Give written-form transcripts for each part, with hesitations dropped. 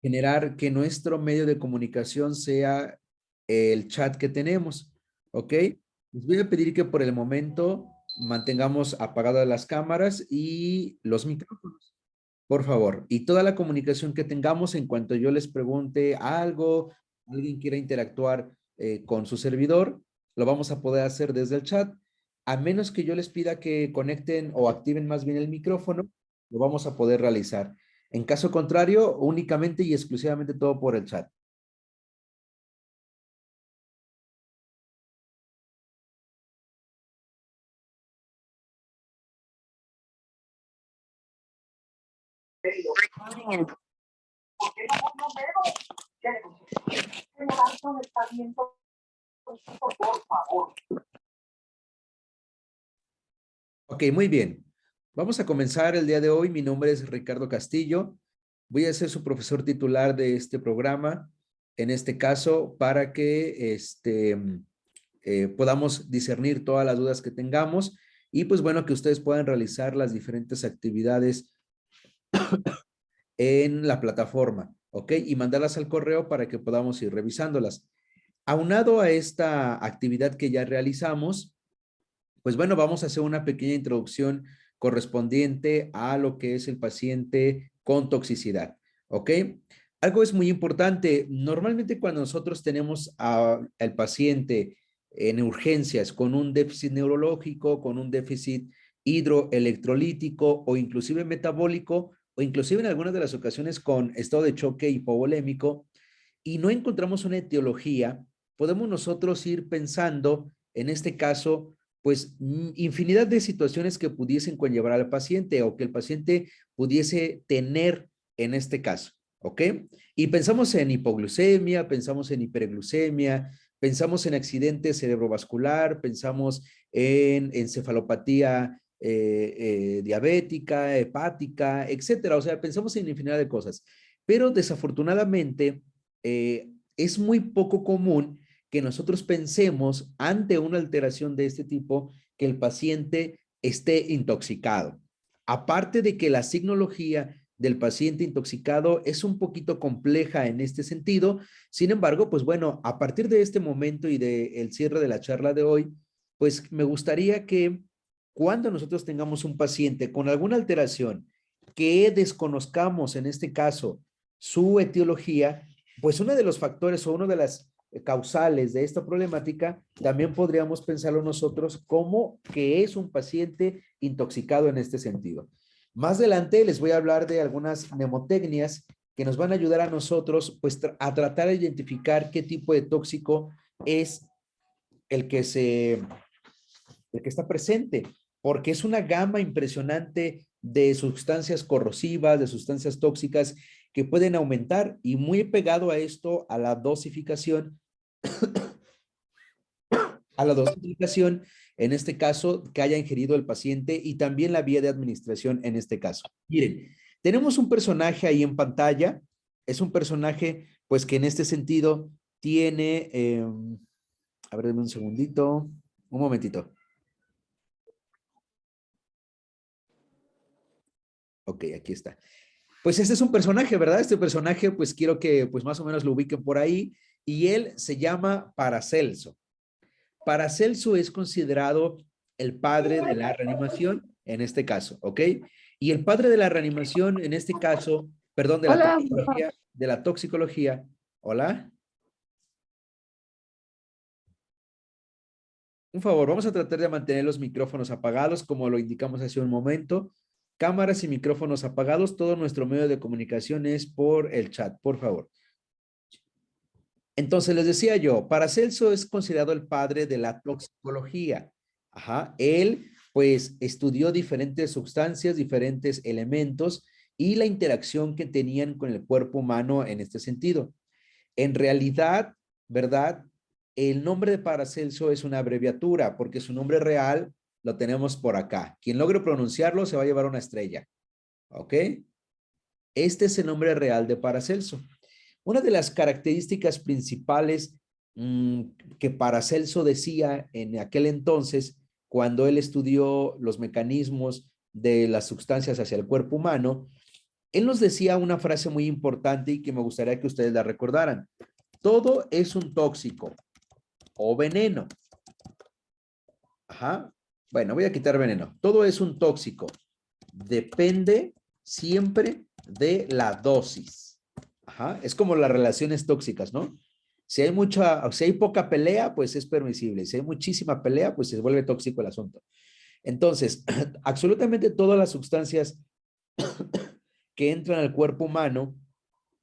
generar que nuestro medio de comunicación sea el chat que tenemos, ¿ok? Les voy a pedir que por el momento mantengamos apagadas las cámaras y los micrófonos, por favor. Y toda la comunicación que tengamos en cuanto yo les pregunte algo, alguien quiera interactuar con su servidor, lo vamos a poder hacer desde el chat, a menos que yo les pida que conecten o activen más bien el micrófono, lo vamos a poder realizar. En caso contrario, únicamente y exclusivamente todo por el chat. Ok, muy bien. Vamos a comenzar el día de hoy. Mi nombre es Ricardo Castillo. Voy a ser su profesor titular de este programa, en este caso, para que podamos discernir todas las dudas que tengamos y pues bueno, que ustedes puedan realizar las diferentes actividades en la plataforma, ¿ok? Y mandarlas al correo para que podamos ir revisándolas. Aunado a esta actividad que ya realizamos, pues bueno, vamos a hacer una pequeña introducción correspondiente a lo que es el paciente con toxicidad, ¿ok? Algo es muy importante. Normalmente cuando nosotros tenemos al paciente en urgencias con un déficit neurológico, con un déficit hidroelectrolítico o inclusive metabólico, o inclusive en algunas de las ocasiones con estado de choque hipovolémico, y no encontramos una etiología, podemos nosotros ir pensando, en este caso, pues infinidad de situaciones que pudiesen conllevar al paciente o que el paciente pudiese tener en este caso, ¿ok? Y pensamos en hipoglucemia, pensamos en hiperglucemia, pensamos en accidente cerebrovascular, pensamos en encefalopatía diabética, hepática, etcétera. O sea, pensamos en infinidad de cosas. Pero desafortunadamente es muy poco común que nosotros pensemos ante una alteración de este tipo que el paciente esté intoxicado. Aparte de que la signología del paciente intoxicado es un poquito compleja en este sentido, sin embargo, pues bueno, a partir de este momento y del cierre de la charla de hoy, pues me gustaría que cuando nosotros tengamos un paciente con alguna alteración que desconozcamos, en este caso, su etiología, pues uno de los factores o uno de las causales de esta problemática, también podríamos pensarlo nosotros como que es un paciente intoxicado en este sentido. Más adelante les voy a hablar de algunas mnemotecnias que nos van a ayudar a nosotros pues a tratar de identificar qué tipo de tóxico es el que se el que está presente, porque es una gama impresionante de sustancias corrosivas, de sustancias tóxicas que pueden aumentar y muy pegado a esto, a la dosificación, en este caso, que haya ingerido el paciente y también la vía de administración en este caso. Miren, tenemos un personaje ahí en pantalla, es un personaje, pues que en este sentido tiene, a ver, un segundito, un momentito. Ok, aquí está. Pues este es un personaje, ¿verdad? Este personaje, pues quiero que pues más o menos lo ubiquen por ahí. Y él se llama Paracelso. Paracelso es considerado el padre de la reanimación en este caso, ¿ok? Y el padre de la reanimación en este caso, perdón, Hola, de la toxicología, hola, un favor, vamos a tratar de mantener los micrófonos apagados como lo indicamos hace un momento. Cámaras y micrófonos apagados, todo nuestro medio de comunicación es por el chat, por favor. Entonces les decía yo, Paracelso es considerado el padre de la toxicología. Ajá. Él pues estudió diferentes sustancias, diferentes elementos y la interacción que tenían con el cuerpo humano en este sentido. En realidad, ¿verdad? El nombre de Paracelso es una abreviatura porque su nombre real lo tenemos por acá. Quien logre pronunciarlo se va a llevar una estrella. ¿Ok? Este es el nombre real de Paracelso. Una de las características principales que Paracelso decía en aquel entonces, cuando él estudió los mecanismos de las sustancias hacia el cuerpo humano, Él nos decía una frase muy importante y que me gustaría que ustedes la recordaran. Todo es un tóxico o veneno. Ajá. Bueno, voy a quitar veneno. Todo es un tóxico. Depende siempre de la dosis. Ajá. Es como las relaciones tóxicas, ¿no? Si hay poca pelea, pues es permisible. Si hay muchísima pelea, pues se vuelve tóxico el asunto. Entonces, absolutamente todas las sustancias que entran al cuerpo humano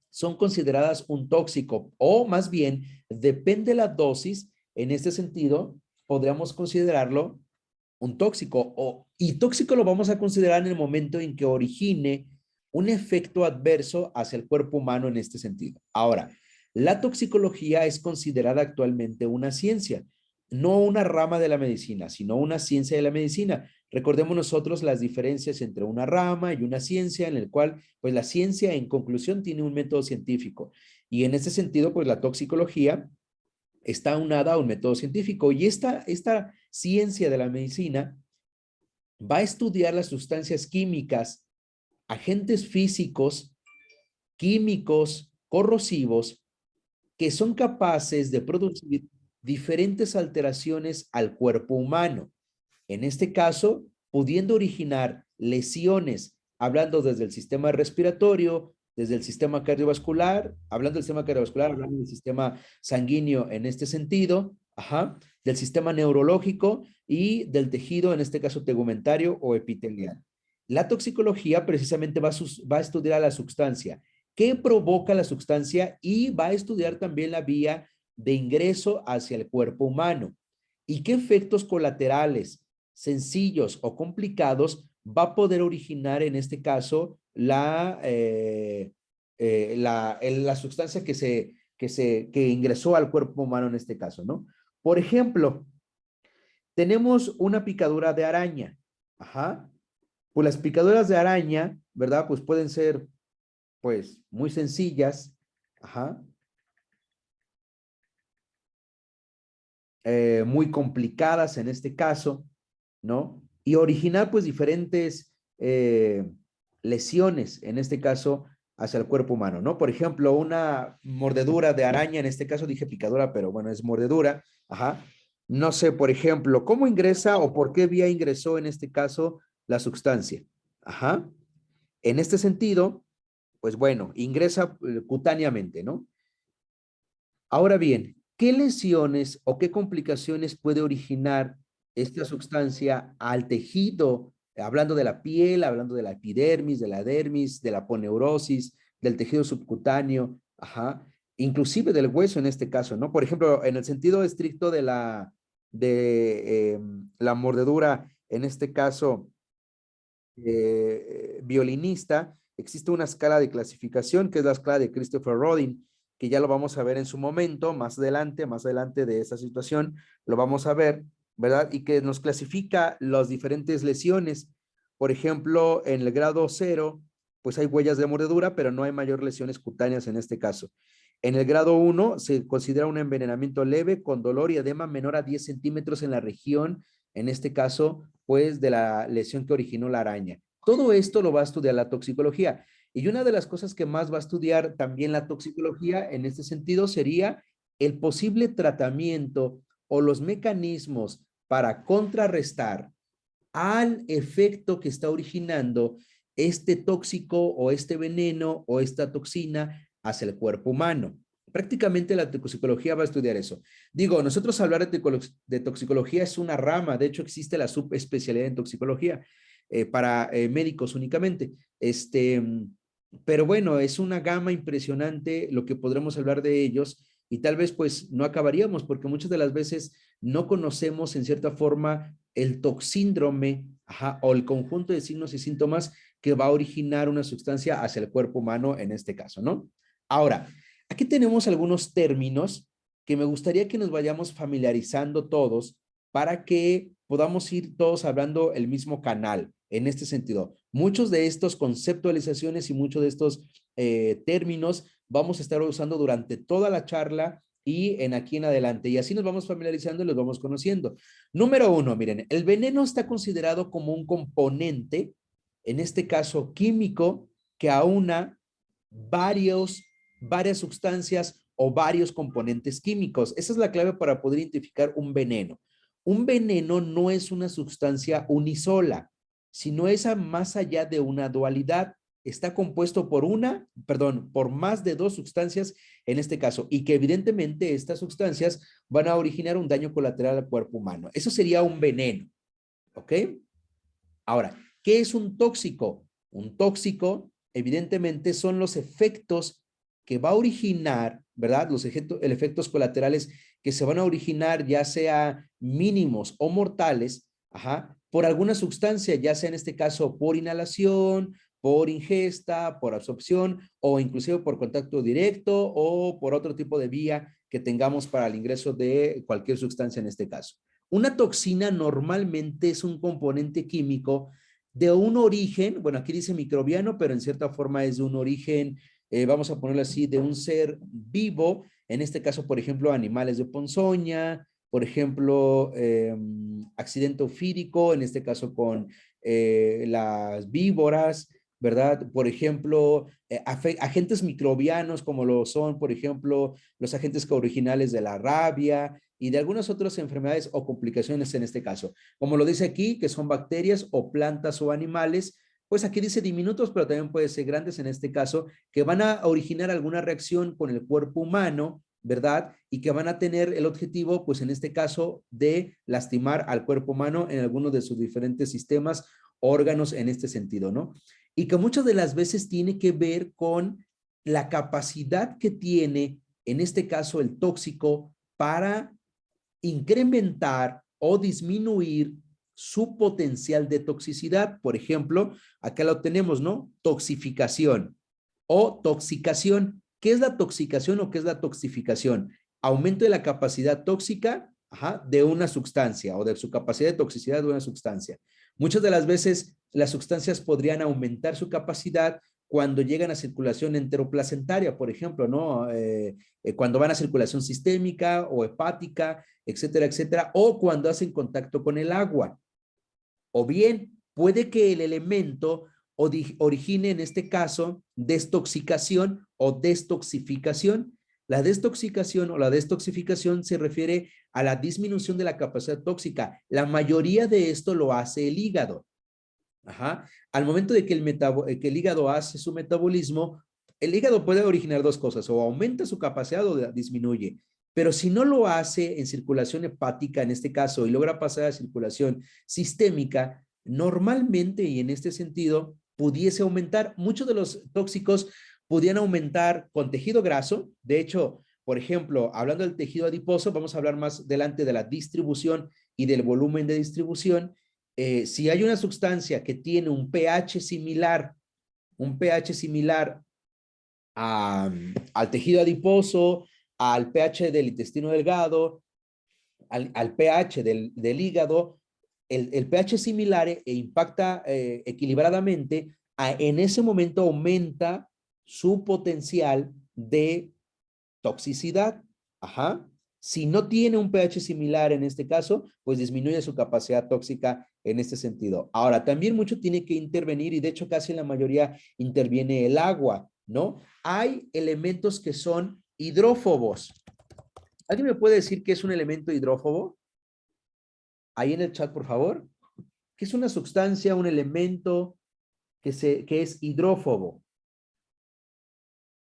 son consideradas un tóxico o más bien depende la dosis. En este sentido, podríamos considerarlo un tóxico y tóxico lo vamos a considerar en el momento en que origine un efecto adverso hacia el cuerpo humano en este sentido. Ahora, la toxicología es considerada actualmente una ciencia, no una rama de la medicina, sino una ciencia de la medicina. Recordemos nosotros las diferencias entre una rama y una ciencia, en el cual, pues la ciencia en conclusión tiene un método científico. Y en este sentido, pues la toxicología está unada a un método científico. Y esta ciencia de la medicina va a estudiar las sustancias químicas, agentes físicos, químicos, corrosivos, que son capaces de producir diferentes alteraciones al cuerpo humano. En este caso, pudiendo originar lesiones, hablando desde el sistema respiratorio, desde el sistema cardiovascular, hablando del sistema cardiovascular, hablando del sistema sanguíneo en este sentido, ajá, del sistema neurológico y del tejido, en este caso tegumentario o epitelial. La toxicología precisamente va a estudiar a la sustancia, qué provoca la sustancia y va a estudiar también la vía de ingreso hacia el cuerpo humano y qué efectos colaterales sencillos o complicados va a poder originar en este caso la sustancia que ingresó al cuerpo humano en este caso, ¿no? Por ejemplo, tenemos una picadura de araña. Ajá. Pues las picaduras de araña, ¿verdad? Pues pueden ser, pues, muy sencillas. Ajá. Muy complicadas en este caso, ¿no? Y originar pues diferentes lesiones, en este caso, hacia el cuerpo humano, ¿no? Por ejemplo, una mordedura de araña, en este caso dije picadura, pero bueno, es mordedura, ajá. No sé, por ejemplo, ¿cómo ingresa o por qué vía ingresó en este caso la sustancia? Ajá. En este sentido, pues bueno, ingresa cutáneamente, ¿no? Ahora bien, ¿qué lesiones o qué complicaciones puede originar esta sustancia al tejido? Hablando de la piel, hablando de la epidermis, de la dermis, de la poneurosis, del tejido subcutáneo, ajá, inclusive del hueso en este caso, ¿no? Por ejemplo, en el sentido estricto de la mordedura, en este caso, violinista, existe una escala de clasificación que es la escala de Christopher Rodin, que ya lo vamos a ver en su momento, más adelante de esa situación, lo vamos a ver, ¿verdad? Y que nos clasifica las diferentes lesiones. Por ejemplo, en el grado 0, pues hay huellas de mordedura, pero no hay mayor lesiones cutáneas en este caso. En el grado 1 se considera un envenenamiento leve con dolor y edema menor a 10 centímetros en la región, en este caso, pues de la lesión que originó la araña. Todo esto lo va a estudiar la toxicología. Y una de las cosas que más va a estudiar también la toxicología en este sentido sería el posible tratamiento o los mecanismos para contrarrestar al efecto que está originando este tóxico o este veneno o esta toxina hacia el cuerpo humano. Prácticamente la toxicología va a estudiar eso. Digo, nosotros hablar de toxicología es una rama, de hecho existe la subespecialidad en toxicología para médicos únicamente. Pero bueno, es una gama impresionante lo que podremos hablar de ellos y tal vez pues no acabaríamos porque muchas de las veces no conocemos en cierta forma el toxíndrome, ajá, o el conjunto de signos y síntomas que va a originar una sustancia hacia el cuerpo humano en este caso, ¿no? Ahora, aquí tenemos algunos términos que me gustaría que nos vayamos familiarizando todos para que podamos ir todos hablando el mismo canal en este sentido. Muchos de estos conceptualizaciones y muchos de estos términos vamos a estar usando durante toda la charla y en aquí en adelante. Y así nos vamos familiarizando y los vamos conociendo. Número 1, miren, el veneno está considerado como un componente, en este caso químico, que aúna varias sustancias o varios componentes químicos. Esa es la clave para poder identificar un veneno. Un veneno no es una sustancia unisola, sino es más allá de una dualidad. Está compuesto por más de dos sustancias en este caso, y que evidentemente estas sustancias van a originar un daño colateral al cuerpo humano. Eso sería un veneno, ¿ok? Ahora, ¿qué es un tóxico? Un tóxico, evidentemente, son los efectos que va a originar, ¿verdad? Los efectos colaterales que se van a originar, ya sea mínimos o mortales, por alguna sustancia, ya sea en este caso por inhalación, por ingesta, por absorción o inclusive por contacto directo o por otro tipo de vía que tengamos para el ingreso de cualquier sustancia en este caso. Una toxina normalmente es un componente químico de un origen, bueno, aquí dice microbiano, pero en cierta forma es de un origen, vamos a ponerlo así, de un ser vivo, en este caso, por ejemplo, animales de ponzoña, por ejemplo, accidente ofídico, en este caso con las víboras, ¿verdad? Por ejemplo, agentes microbianos como lo son, por ejemplo, los agentes originales de la rabia y de algunas otras enfermedades o complicaciones en este caso. Como lo dice aquí, que son bacterias o plantas o animales, pues aquí dice diminutos, pero también puede ser grandes en este caso, que van a originar alguna reacción con el cuerpo humano, ¿verdad? Y que van a tener el objetivo, pues en este caso, de lastimar al cuerpo humano en algunos de sus diferentes sistemas, órganos en este sentido, ¿no? Y que muchas de las veces tiene que ver con la capacidad que tiene, en este caso, el tóxico para incrementar o disminuir su potencial de toxicidad. Por ejemplo, acá lo tenemos, ¿no? Toxificación o toxicación. ¿Qué es la toxicación o qué es la toxificación? Aumento de la capacidad tóxica de una sustancia o de su capacidad de toxicidad de una sustancia. Muchas de las veces las sustancias podrían aumentar su capacidad cuando llegan a circulación enteroplacentaria, por ejemplo, ¿no? Cuando van a circulación sistémica o hepática, etcétera, etcétera, o cuando hacen contacto con el agua. O bien, puede que el elemento origine en este caso destoxicación o destoxificación. La destoxicación o la destoxificación se refiere a la disminución de la capacidad tóxica. La mayoría de esto lo hace el hígado. Al momento de que que el hígado hace su metabolismo, el hígado puede originar dos cosas, o aumenta su capacidad o disminuye. Pero si no lo hace en circulación hepática, en este caso, y logra pasar a circulación sistémica, normalmente y en este sentido, pudiese aumentar. Muchos de los tóxicos podían aumentar con tejido graso. De hecho, por ejemplo, hablando del tejido adiposo, vamos a hablar más adelante de la distribución y del volumen de distribución. Si hay una sustancia que tiene un pH similar al tejido adiposo, al pH del intestino delgado, al pH del hígado, el pH es similar impacta equilibradamente, en ese momento aumenta su potencial de toxicidad. Si no tiene un pH similar en este caso, pues disminuye su capacidad tóxica en este sentido. Ahora, también mucho tiene que intervenir y de hecho casi en la mayoría interviene el agua, ¿no? Hay elementos que son hidrófobos. ¿Alguien me puede decir qué es un elemento hidrófobo? Ahí en el chat, por favor. ¿Qué es una sustancia, un elemento que es hidrófobo?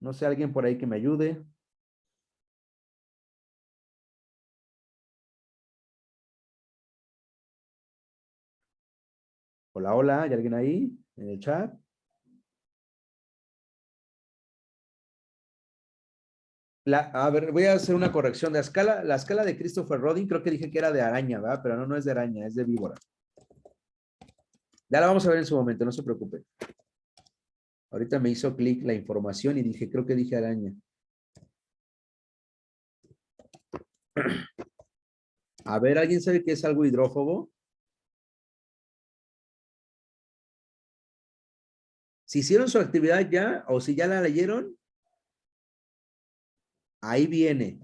No sé, alguien por ahí que me ayude. Hola, hola, ¿hay alguien ahí en el chat? A ver, voy a hacer una corrección. La escala de Christopher Rodin, creo que dije que era de araña, ¿verdad? Pero no, no es de araña, es de víbora. Ya la vamos a ver en su momento, no se preocupe. Ahorita me hizo clic la información y dije, creo que dije araña. A ver, ¿alguien sabe qué es algo hidrófobo? Si hicieron su actividad ya, o si ya la leyeron, ahí viene.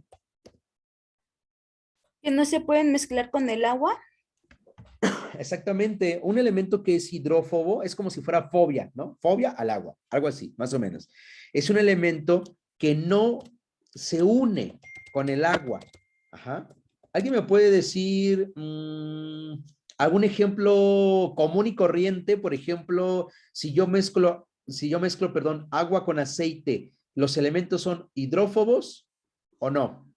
¿Que no se pueden mezclar con el agua? exactamente. Un elemento que es hidrófobo es como si fuera fobia, ¿no? Fobia al agua, algo así, más o menos. Es un elemento que no se une con el agua. Ajá. ¿Alguien me puede decir algún ejemplo común y corriente? Por ejemplo, si yo mezclo, perdón, agua con aceite, ¿los elementos son hidrófobos o no?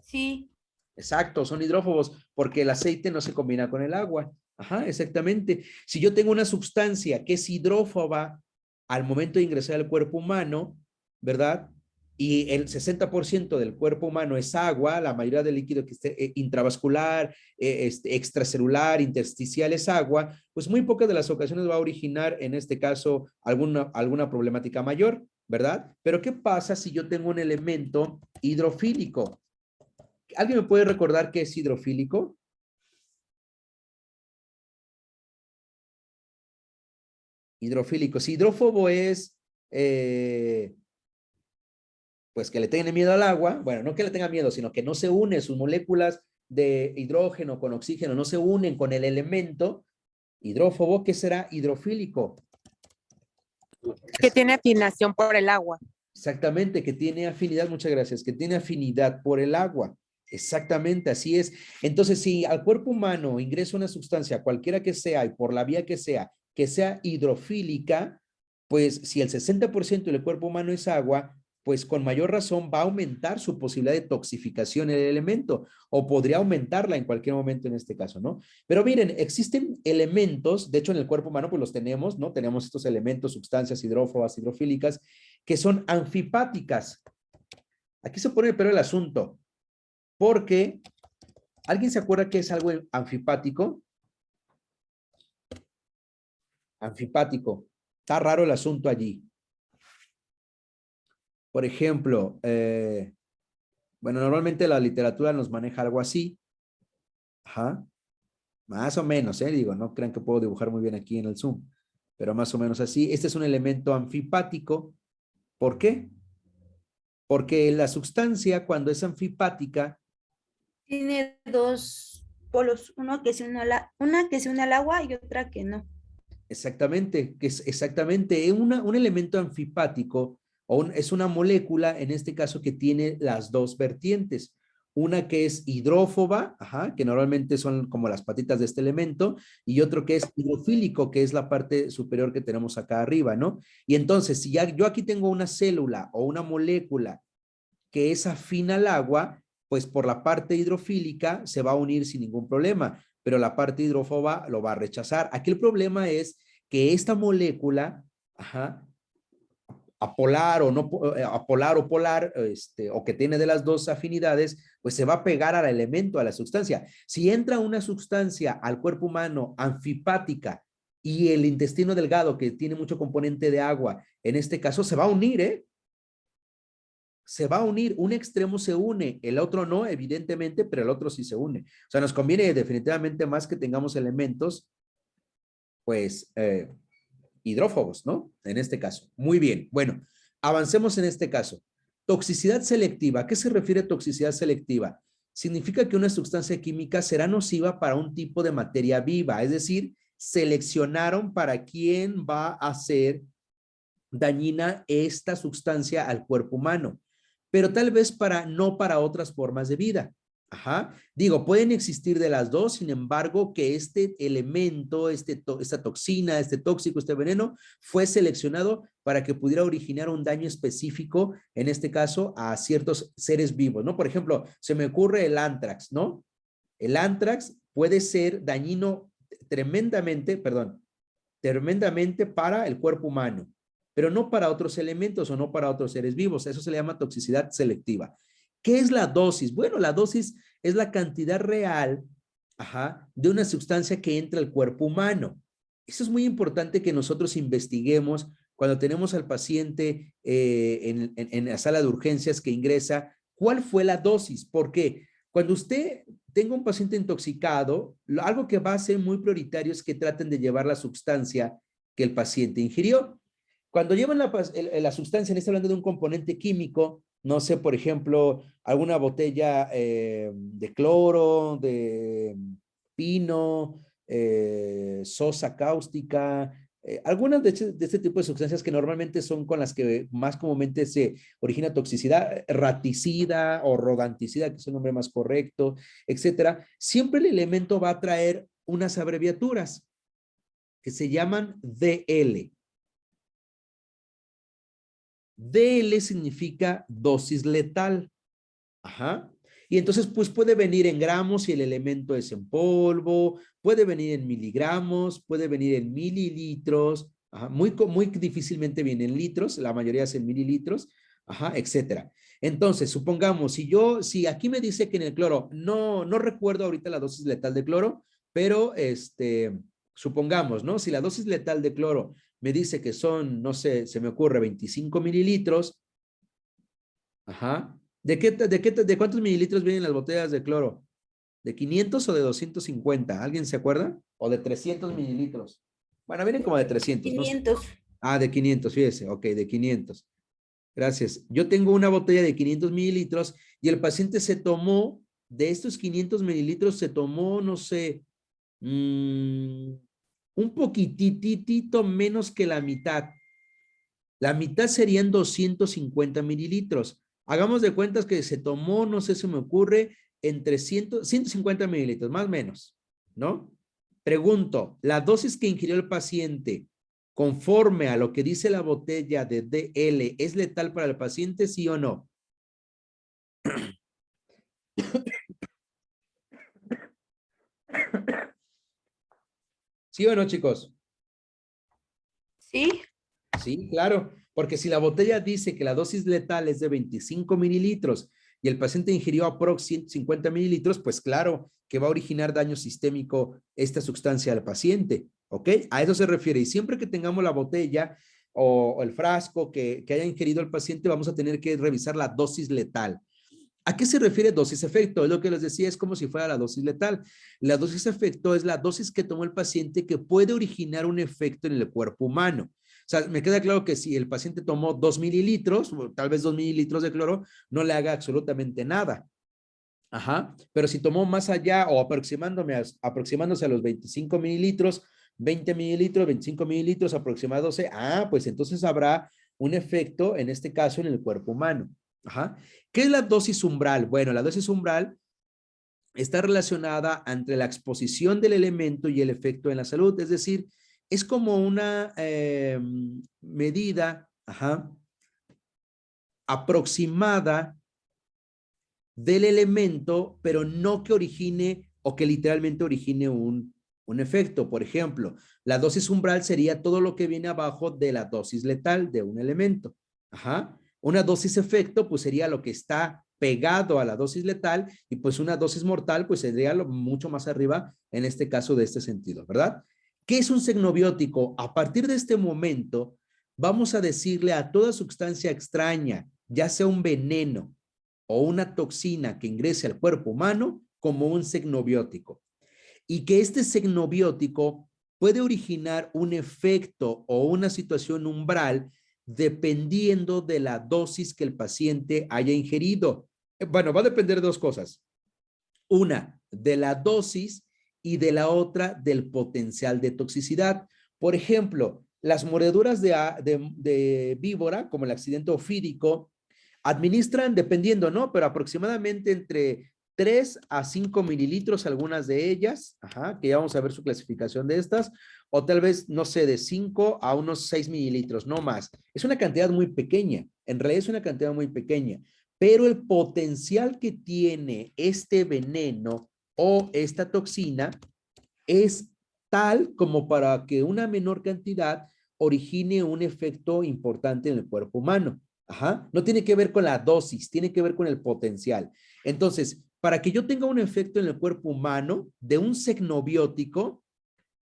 Sí. Exacto, son hidrófobos porque el aceite no se combina con el agua. Ajá, exactamente. Si yo tengo una sustancia que es hidrófoba al momento de ingresar al cuerpo humano, ¿verdad? Y el 60% del cuerpo humano es agua, la mayoría del líquido que esté intravascular, extracelular, intersticial es agua, pues muy pocas de las ocasiones va a originar, en este caso, alguna problemática mayor, ¿verdad? Pero ¿qué pasa si yo tengo un elemento hidrofílico? ¿Alguien me puede recordar qué es hidrofílico? Hidrofílico. Si hidrófobo es, pues que le tiene miedo al agua, bueno, no que le tenga miedo, sino que no se une sus moléculas de hidrógeno con oxígeno, no se unen con el elemento hidrófobo, ¿qué será hidrofílico? Que tiene afinación por el agua. Exactamente, que tiene afinidad, muchas gracias, que tiene afinidad por el agua. Exactamente, así es. Entonces, si al cuerpo humano ingresa una sustancia, cualquiera que sea, y por la vía que sea hidrofílica, pues si el 60% del cuerpo humano es agua, pues con mayor razón va a aumentar su posibilidad de toxificación en el elemento, o podría aumentarla en cualquier momento en este caso, ¿no? Pero miren, existen elementos, de hecho en el cuerpo humano pues los tenemos, ¿no? Tenemos estos elementos, sustancias hidrófobas, hidrofílicas, que son anfipáticas. Aquí se pone el pero el asunto, porque ¿alguien se acuerda qué es algo anfipático? Anfipático. Está raro el asunto allí. Por ejemplo, bueno, normalmente la literatura nos maneja algo así. Ajá. Más o menos, digo, no crean que puedo dibujar muy bien aquí en el Zoom, pero más o menos así. Este es un elemento anfipático. ¿Por qué? Porque la sustancia, cuando es anfipática, Tiene dos polos, una que se une al agua y otra que no. exactamente, que es exactamente un elemento anfipático es una molécula, en este caso, que tiene las dos vertientes. Una que es hidrófoba, ajá, que normalmente son como las patitas de este elemento, y otro que es hidrofílico, que es la parte superior que tenemos acá arriba, ¿no? Y entonces, si ya yo aquí tengo una célula o una molécula que es afín al agua, pues por la parte hidrofílica se va a unir sin ningún problema, pero la parte hidrófoba lo va a rechazar. Aquí el problema es que esta molécula, ajá, apolar o no apolar o polar, o que tiene de las dos afinidades, pues se va a pegar al elemento, a la sustancia. Si entra una sustancia al cuerpo humano anfipática y el intestino delgado, que tiene mucho componente de agua, en este caso se va a unir, se va a unir, un extremo se une, el otro no, evidentemente, pero el otro sí se une. O sea, nos conviene definitivamente más que tengamos elementos, pues, hidrófobos, ¿no? En este caso. Muy bien. Bueno, avancemos en este caso. Toxicidad selectiva. ¿A qué se refiere toxicidad selectiva? Significa que una sustancia química será nociva para un tipo de materia viva, es decir, seleccionaron para quién va a ser dañina esta sustancia al cuerpo humano, pero tal vez no para otras formas de vida. Ajá. Digo, pueden existir de las dos, sin embargo, que este elemento, esta toxina, este tóxico, este veneno, fue seleccionado para que pudiera originar un daño específico, en este caso, a ciertos seres vivos, ¿no? Por ejemplo, se me ocurre el antrax, ¿no? El antrax puede ser dañino tremendamente para el cuerpo humano, pero no para otros elementos o no para otros seres vivos. Eso se le llama toxicidad selectiva. ¿Qué es la dosis? Bueno, la dosis es la cantidad real, ajá, de una sustancia que entra al cuerpo humano. Eso es muy importante que nosotros investiguemos cuando tenemos al paciente en la sala de urgencias que ingresa. ¿Cuál fue la dosis? ¿Por qué? Cuando usted tenga un paciente intoxicado, algo que va a ser muy prioritario es que traten de llevar la sustancia que el paciente ingirió. Cuando llevan la sustancia, en este hablando de un componente químico, no sé, por ejemplo, alguna botella de cloro, pino, sosa cáustica, algunas de este tipo de sustancias que normalmente son con las que más comúnmente se origina toxicidad, raticida o rodanticida, que es el nombre más correcto, etcétera. Siempre el elemento va a traer unas abreviaturas que se llaman DL. DL significa dosis letal. Ajá. Y entonces, pues puede venir en gramos si el elemento es en polvo, puede venir en miligramos, puede venir en mililitros, ajá. Muy difícilmente viene en litros, la mayoría es en mililitros, ajá, etcétera. Entonces, supongamos, si aquí me dice que en el cloro, no recuerdo ahorita la dosis letal de cloro, pero supongamos, ¿no? Si la dosis letal de cloro me dice que son, no sé, se me ocurre 25 mililitros, ajá. ¿De cuántos mililitros vienen las botellas de cloro? ¿De 500 o de 250? ¿Alguien se acuerda? ¿O de 300 mililitros? Bueno, vienen como de 300, no sé. 500. Ah, de 500, fíjese. Ok, de 500. Gracias. Yo tengo una botella de 500 mililitros y el paciente se tomó, de estos 500 mililitros, se tomó, no sé, un poquititito menos que la mitad. La mitad serían 250 mililitros. Hagamos de cuentas que se tomó, no sé si me ocurre, entre 150 mililitros, más o menos, ¿no? Pregunto, ¿la dosis que ingirió el paciente conforme a lo que dice la botella de DL es letal para el paciente, sí o no? ¿Sí o no, chicos? ¿Sí? Sí, claro, porque si la botella dice que la dosis letal es de 25 mililitros y el paciente ingirió aprox 150 mililitros, pues claro que va a originar daño sistémico esta sustancia al paciente, ¿ok? A eso se refiere. Y siempre que tengamos la botella o el frasco que haya ingerido el paciente, vamos a tener que revisar la dosis letal. ¿A qué se refiere dosis efecto? Es lo que les decía, es como si fuera la dosis letal. La dosis efecto es la dosis que tomó el paciente que puede originar un efecto en el cuerpo humano. O sea, me queda claro que si el paciente tomó 2 mililitros, tal vez 2 mililitros de cloro, no le haga absolutamente nada. Ajá. Pero si tomó más allá o aproximándose a los 25 mililitros, 20 mililitros, 25 mililitros aproximándose, pues entonces habrá un efecto, en este caso, en el cuerpo humano. Ajá. ¿Qué es la dosis umbral? Bueno, la dosis umbral está relacionada entre la exposición del elemento y el efecto en la salud. Es decir, es como una medida, aproximada del elemento, pero no que origine o que literalmente origine un efecto. Por ejemplo, la dosis umbral sería todo lo que viene abajo de la dosis letal de un elemento. Ajá. Una dosis efecto, pues sería lo que está pegado a la dosis letal y pues una dosis mortal, pues sería mucho más arriba en este caso de este sentido, ¿verdad? ¿Qué es un signobiótico? A partir de este momento, vamos a decirle a toda sustancia extraña, ya sea un veneno, o una toxina que ingrese al cuerpo humano como un signobiótico. Y que este signobiótico puede originar un efecto o una situación umbral dependiendo de la dosis que el paciente haya ingerido. Bueno, va a depender de dos cosas. Una, de la dosis y de la otra, del potencial de toxicidad. Por ejemplo, las mordeduras de víbora, como el accidente ofídico, administran, dependiendo, ¿no? Pero aproximadamente entre 3 a 5 mililitros, algunas de ellas, que ya vamos a ver su clasificación de estas, o tal vez, no sé, de 5 a unos 6 mililitros, no más. Es una cantidad muy pequeña, en realidad es una cantidad muy pequeña, pero el potencial que tiene este veneno o esta toxina es tal como para que una menor cantidad origine un efecto importante en el cuerpo humano. No tiene que ver con la dosis, tiene que ver con el potencial. Entonces, para que yo tenga un efecto en el cuerpo humano de un signobiótico,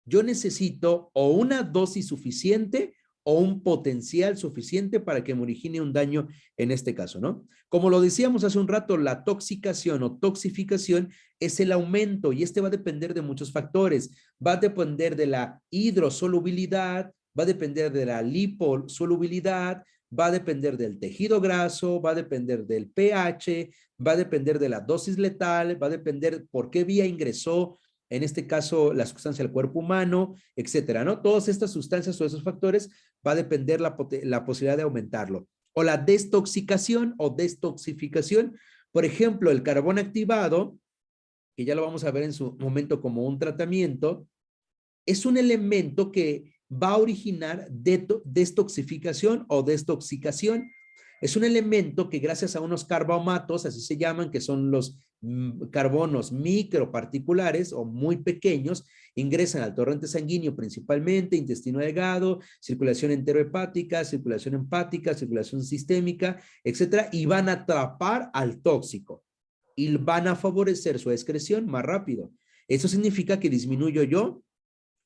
yo necesito o una dosis suficiente o un potencial suficiente para que me origine un daño en este caso, ¿no? Como lo decíamos hace un rato, la toxicación o toxificación es el aumento y este va a depender de muchos factores. Va a depender de la hidrosolubilidad, va a depender de la liposolubilidad, va a depender del tejido graso, va a depender del pH, va a depender de la dosis letal, va a depender por qué vía ingresó en este caso la sustancia del cuerpo humano, etcétera, ¿no? Todas estas sustancias o esos factores va a depender la posibilidad de aumentarlo. O la destoxicación o destoxificación, por ejemplo, el carbón activado, que ya lo vamos a ver en su momento como un tratamiento, es un elemento que va a originar destoxificación o destoxicación. Es un elemento que gracias a unos carbomatos, así se llaman, que son los carbonos microparticulares o muy pequeños, ingresan al torrente sanguíneo principalmente, intestino delgado, circulación enterohepática, circulación empática, circulación sistémica, etcétera, y van a atrapar al tóxico y van a favorecer su excreción más rápido. Eso significa que disminuyo yo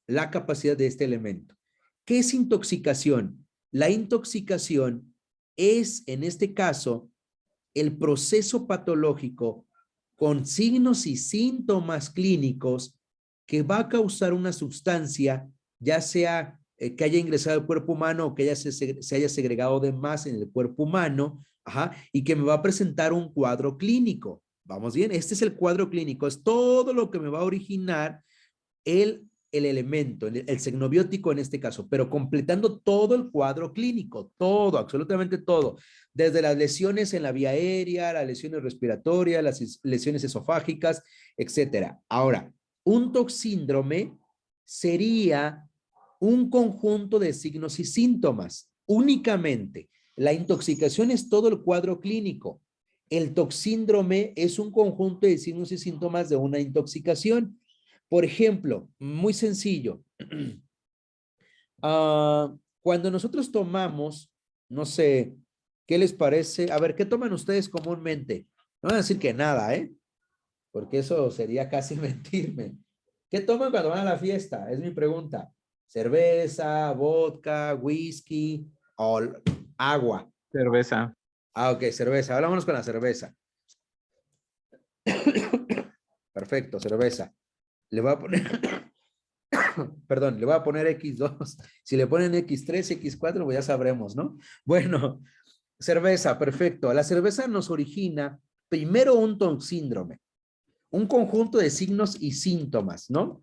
la capacidad de este elemento. ¿Qué es intoxicación? La intoxicación es, en este caso, el proceso patológico con signos y síntomas clínicos que va a causar una sustancia, ya sea que haya ingresado al cuerpo humano o que se haya segregado de más en el cuerpo humano, y que me va a presentar un cuadro clínico. ¿Vamos bien? Este es el cuadro clínico, es todo lo que me va a originar el elemento, el signobiótico en este caso, pero completando todo el cuadro clínico, todo, absolutamente todo, desde las lesiones en la vía aérea, las lesiones respiratorias, las lesiones esofágicas, etcétera. Ahora, un toxíndrome sería un conjunto de signos y síntomas, únicamente. La intoxicación es todo el cuadro clínico. El toxíndrome es un conjunto de signos y síntomas de una intoxicación. Por ejemplo, muy sencillo, cuando nosotros tomamos, no sé, ¿qué les parece? A ver, ¿qué toman ustedes comúnmente? No van a decir que nada, ¿eh? Porque eso sería casi mentirme. ¿Qué toman cuando van a la fiesta? Es mi pregunta. ¿Cerveza, vodka, whisky o agua? Cerveza. Ok, cerveza. Vámonos con la cerveza. Perfecto, cerveza. Le voy a poner, perdón, le voy a poner X2. Si le ponen X3, X4, pues ya sabremos, ¿no? Bueno, cerveza, perfecto. La cerveza nos origina primero un toxíndrome, un conjunto de signos y síntomas, ¿no?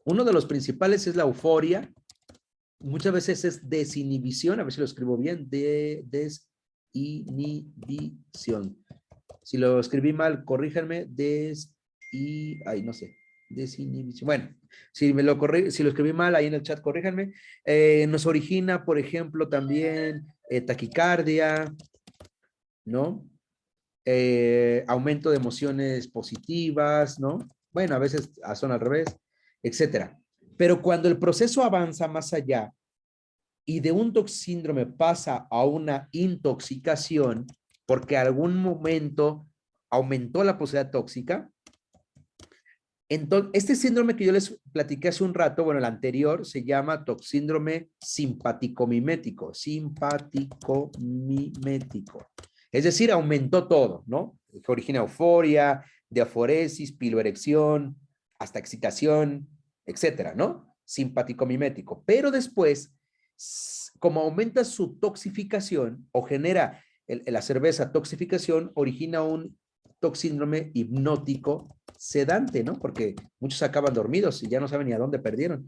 Uno de los principales es la euforia. Muchas veces es desinhibición, a ver si lo escribo bien, desinhibición. Si lo escribí mal, corríjanme, ay, no sé, desinhibición. Bueno, si lo escribí mal ahí en el chat, corríjanme. Nos origina, por ejemplo, también taquicardia, ¿no? Aumento de emociones positivas, ¿no? Bueno, a veces son al revés, etcétera. Pero cuando el proceso avanza más allá y de un toxíndrome pasa a una intoxicación, porque algún momento aumentó la posibilidad tóxica, entonces, este síndrome que yo les platiqué hace un rato, bueno, el anterior, se llama toxíndrome simpático-mimético. Simpático-mimético. Es decir, aumentó todo, ¿no? Que origina euforia, diaforesis, piloerección, hasta excitación, etcétera, ¿no? Simpático-mimético. Pero después, como aumenta su toxificación o genera la cerveza toxificación, origina un toxíndrome hipnótico sedante, ¿no? Porque muchos acaban dormidos y ya no saben ni a dónde perdieron.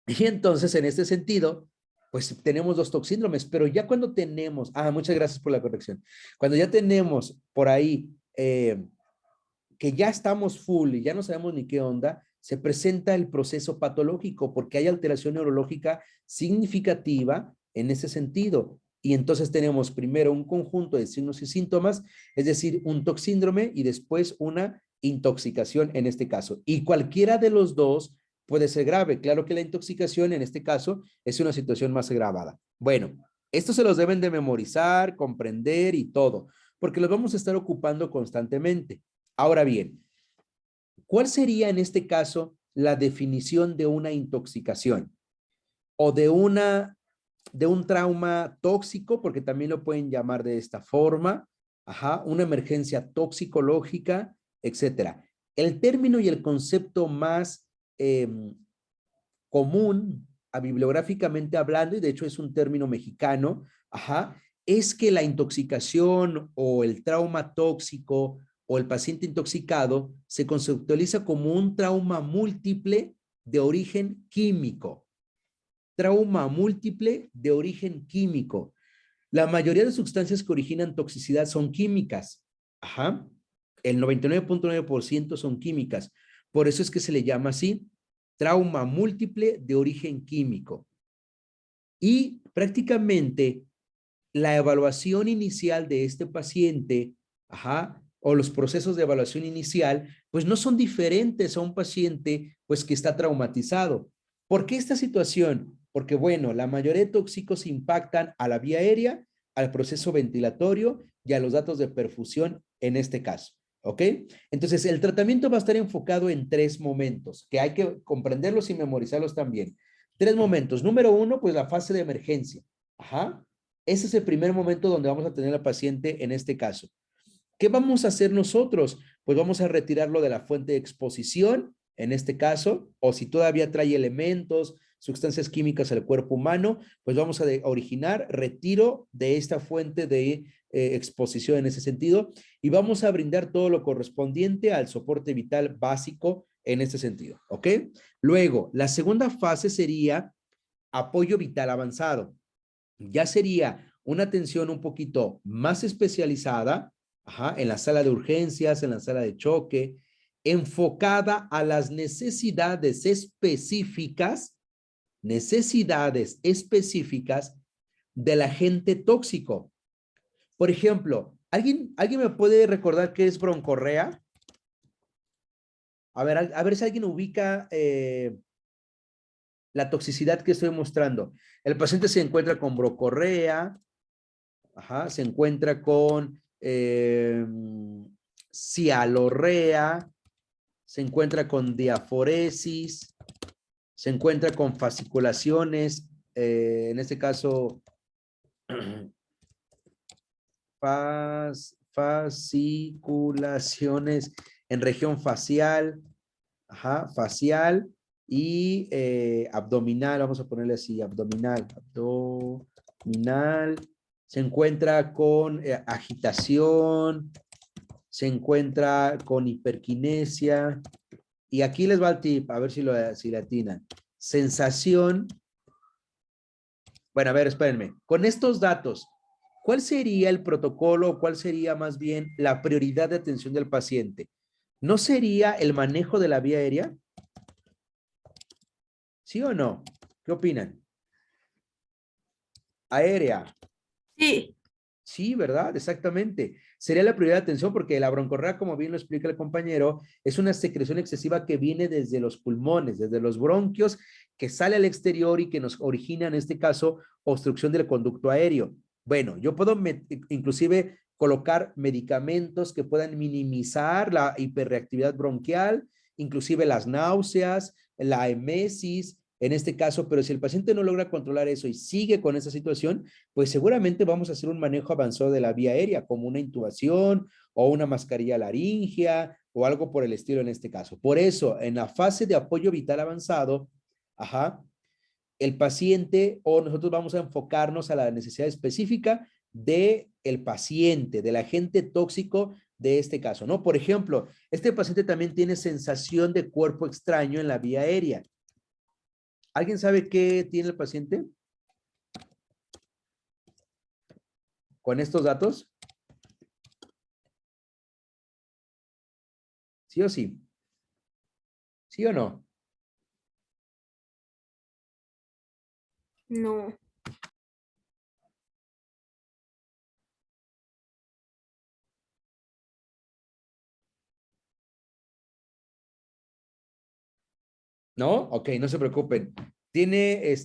Y entonces, en este sentido, pues tenemos dos toxíndromes, pero ya cuando tenemos, muchas gracias por la corrección, cuando ya tenemos por ahí que ya estamos full y ya no sabemos ni qué onda, se presenta el proceso patológico porque hay alteración neurológica significativa en ese sentido. Y entonces tenemos primero un conjunto de signos y síntomas, es decir, un toxíndrome y después una intoxicación en este caso. Y cualquiera de los dos puede ser grave. Claro que la intoxicación en este caso es una situación más agravada. Bueno, esto se los deben de memorizar, comprender y todo, porque los vamos a estar ocupando constantemente. Ahora bien, ¿cuál sería en este caso la definición de una intoxicación o de un trauma tóxico, porque también lo pueden llamar de esta forma, una emergencia toxicológica, etcétera? El término y el concepto más común, bibliográficamente hablando, y de hecho es un término mexicano, es que la intoxicación o el trauma tóxico o el paciente intoxicado se conceptualiza como un trauma múltiple de origen químico. Trauma múltiple de origen químico. La mayoría de sustancias que originan toxicidad son químicas. Ajá. El 99.9% son químicas. Por eso es que se le llama así, trauma múltiple de origen químico. Y prácticamente la evaluación inicial de este paciente, ajá, o los procesos de evaluación inicial, pues no son diferentes a un paciente pues que está traumatizado. ¿Por qué esta situación? Porque bueno, la mayoría de tóxicos impactan a la vía aérea, al proceso ventilatorio y a los datos de perfusión en este caso. ¿Ok? Entonces, el tratamiento va a estar enfocado en 3 momentos, que hay que comprenderlos y memorizarlos también. 3 momentos. Número 1, pues la fase de emergencia. Ajá. Ese es el primer momento donde vamos a tener al paciente en este caso. ¿Qué vamos a hacer nosotros? Pues vamos a retirarlo de la fuente de exposición, en este caso, o si todavía trae elementos, sustancias químicas al cuerpo humano, pues vamos a originar retiro de esta fuente de exposición en ese sentido y vamos a brindar todo lo correspondiente al soporte vital básico en este sentido, ¿ok? Luego, la segunda fase sería apoyo vital avanzado. Ya sería una atención un poquito más especializada, ajá, en la sala de urgencias, en la sala de choque, enfocada a las necesidades específicas del agente tóxico. Por ejemplo, ¿alguien me puede recordar qué es broncorrea? A ver si alguien ubica la toxicidad que estoy mostrando. El paciente se encuentra con broncorrea, ajá, se encuentra con cialorrea, se encuentra con diaforesis, se encuentra con fasciculaciones, en este caso, fasciculaciones en región facial, ajá, facial y abdominal, vamos a ponerle así, abdominal, se encuentra con agitación, se encuentra con hiperquinesia, y aquí les va el tip, a ver si le atinan. Sensación, bueno, a ver, espérenme, con estos datos, ¿cuál sería el protocolo, cuál sería más bien la prioridad de atención del paciente? ¿No sería el manejo de la vía aérea? ¿Sí o no? ¿Qué opinan? Aérea. Sí, Sí, ¿verdad? Exactamente. Sería la prioridad de atención porque la broncorrea, como bien lo explica el compañero, es una secreción excesiva que viene desde los pulmones, desde los bronquios, que sale al exterior y que nos origina, en este caso, obstrucción del conducto aéreo. Bueno, yo puedo inclusive colocar medicamentos que puedan minimizar la hiperreactividad bronquial, inclusive las náuseas, la emesis, en este caso, pero si el paciente no logra controlar eso y sigue con esa situación, pues seguramente vamos a hacer un manejo avanzado de la vía aérea, como una intubación o una mascarilla laringea o algo por el estilo en este caso. Por eso, en la fase de apoyo vital avanzado, ajá, el paciente o nosotros vamos a enfocarnos a la necesidad específica de el paciente, del agente tóxico de este caso, ¿no? Por ejemplo, este paciente también tiene sensación de cuerpo extraño en la vía aérea. ¿Alguien sabe qué tiene el paciente con estos datos? ¿Sí o sí? ¿Sí o no? no, ¿No? Ok, no se preocupen. Tiene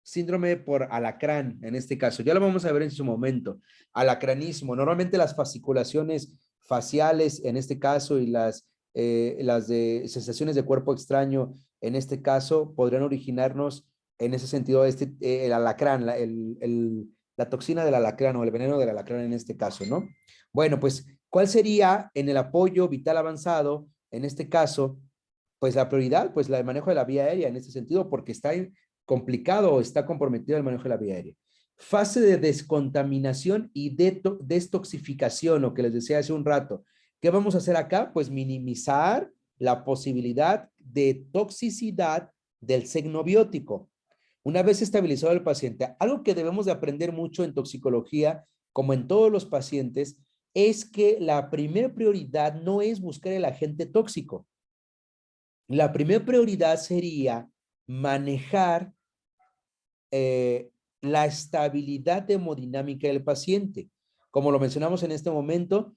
síndrome por alacrán, en este caso. Ya lo vamos a ver en su momento. Alacranismo. Normalmente las fasciculaciones faciales, en este caso, y las de sensaciones de cuerpo extraño, en este caso, podrían originarnos en ese sentido, el alacrán, la toxina del alacrán o el veneno del alacrán en este caso, ¿no? Bueno, pues, ¿cuál sería en el apoyo vital avanzado, en este caso? Pues la prioridad, pues el manejo de la vía aérea en este sentido, porque está complicado o está comprometido el manejo de la vía aérea. Fase de descontaminación y destoxificación, lo que les decía hace un rato. ¿Qué vamos a hacer acá? Pues minimizar la posibilidad de toxicidad del signobiótico. Una vez estabilizado el paciente, algo que debemos de aprender mucho en toxicología, como en todos los pacientes, es que la primera prioridad no es buscar el agente tóxico. La primera prioridad sería manejar la estabilidad hemodinámica del paciente. Como lo mencionamos en este momento,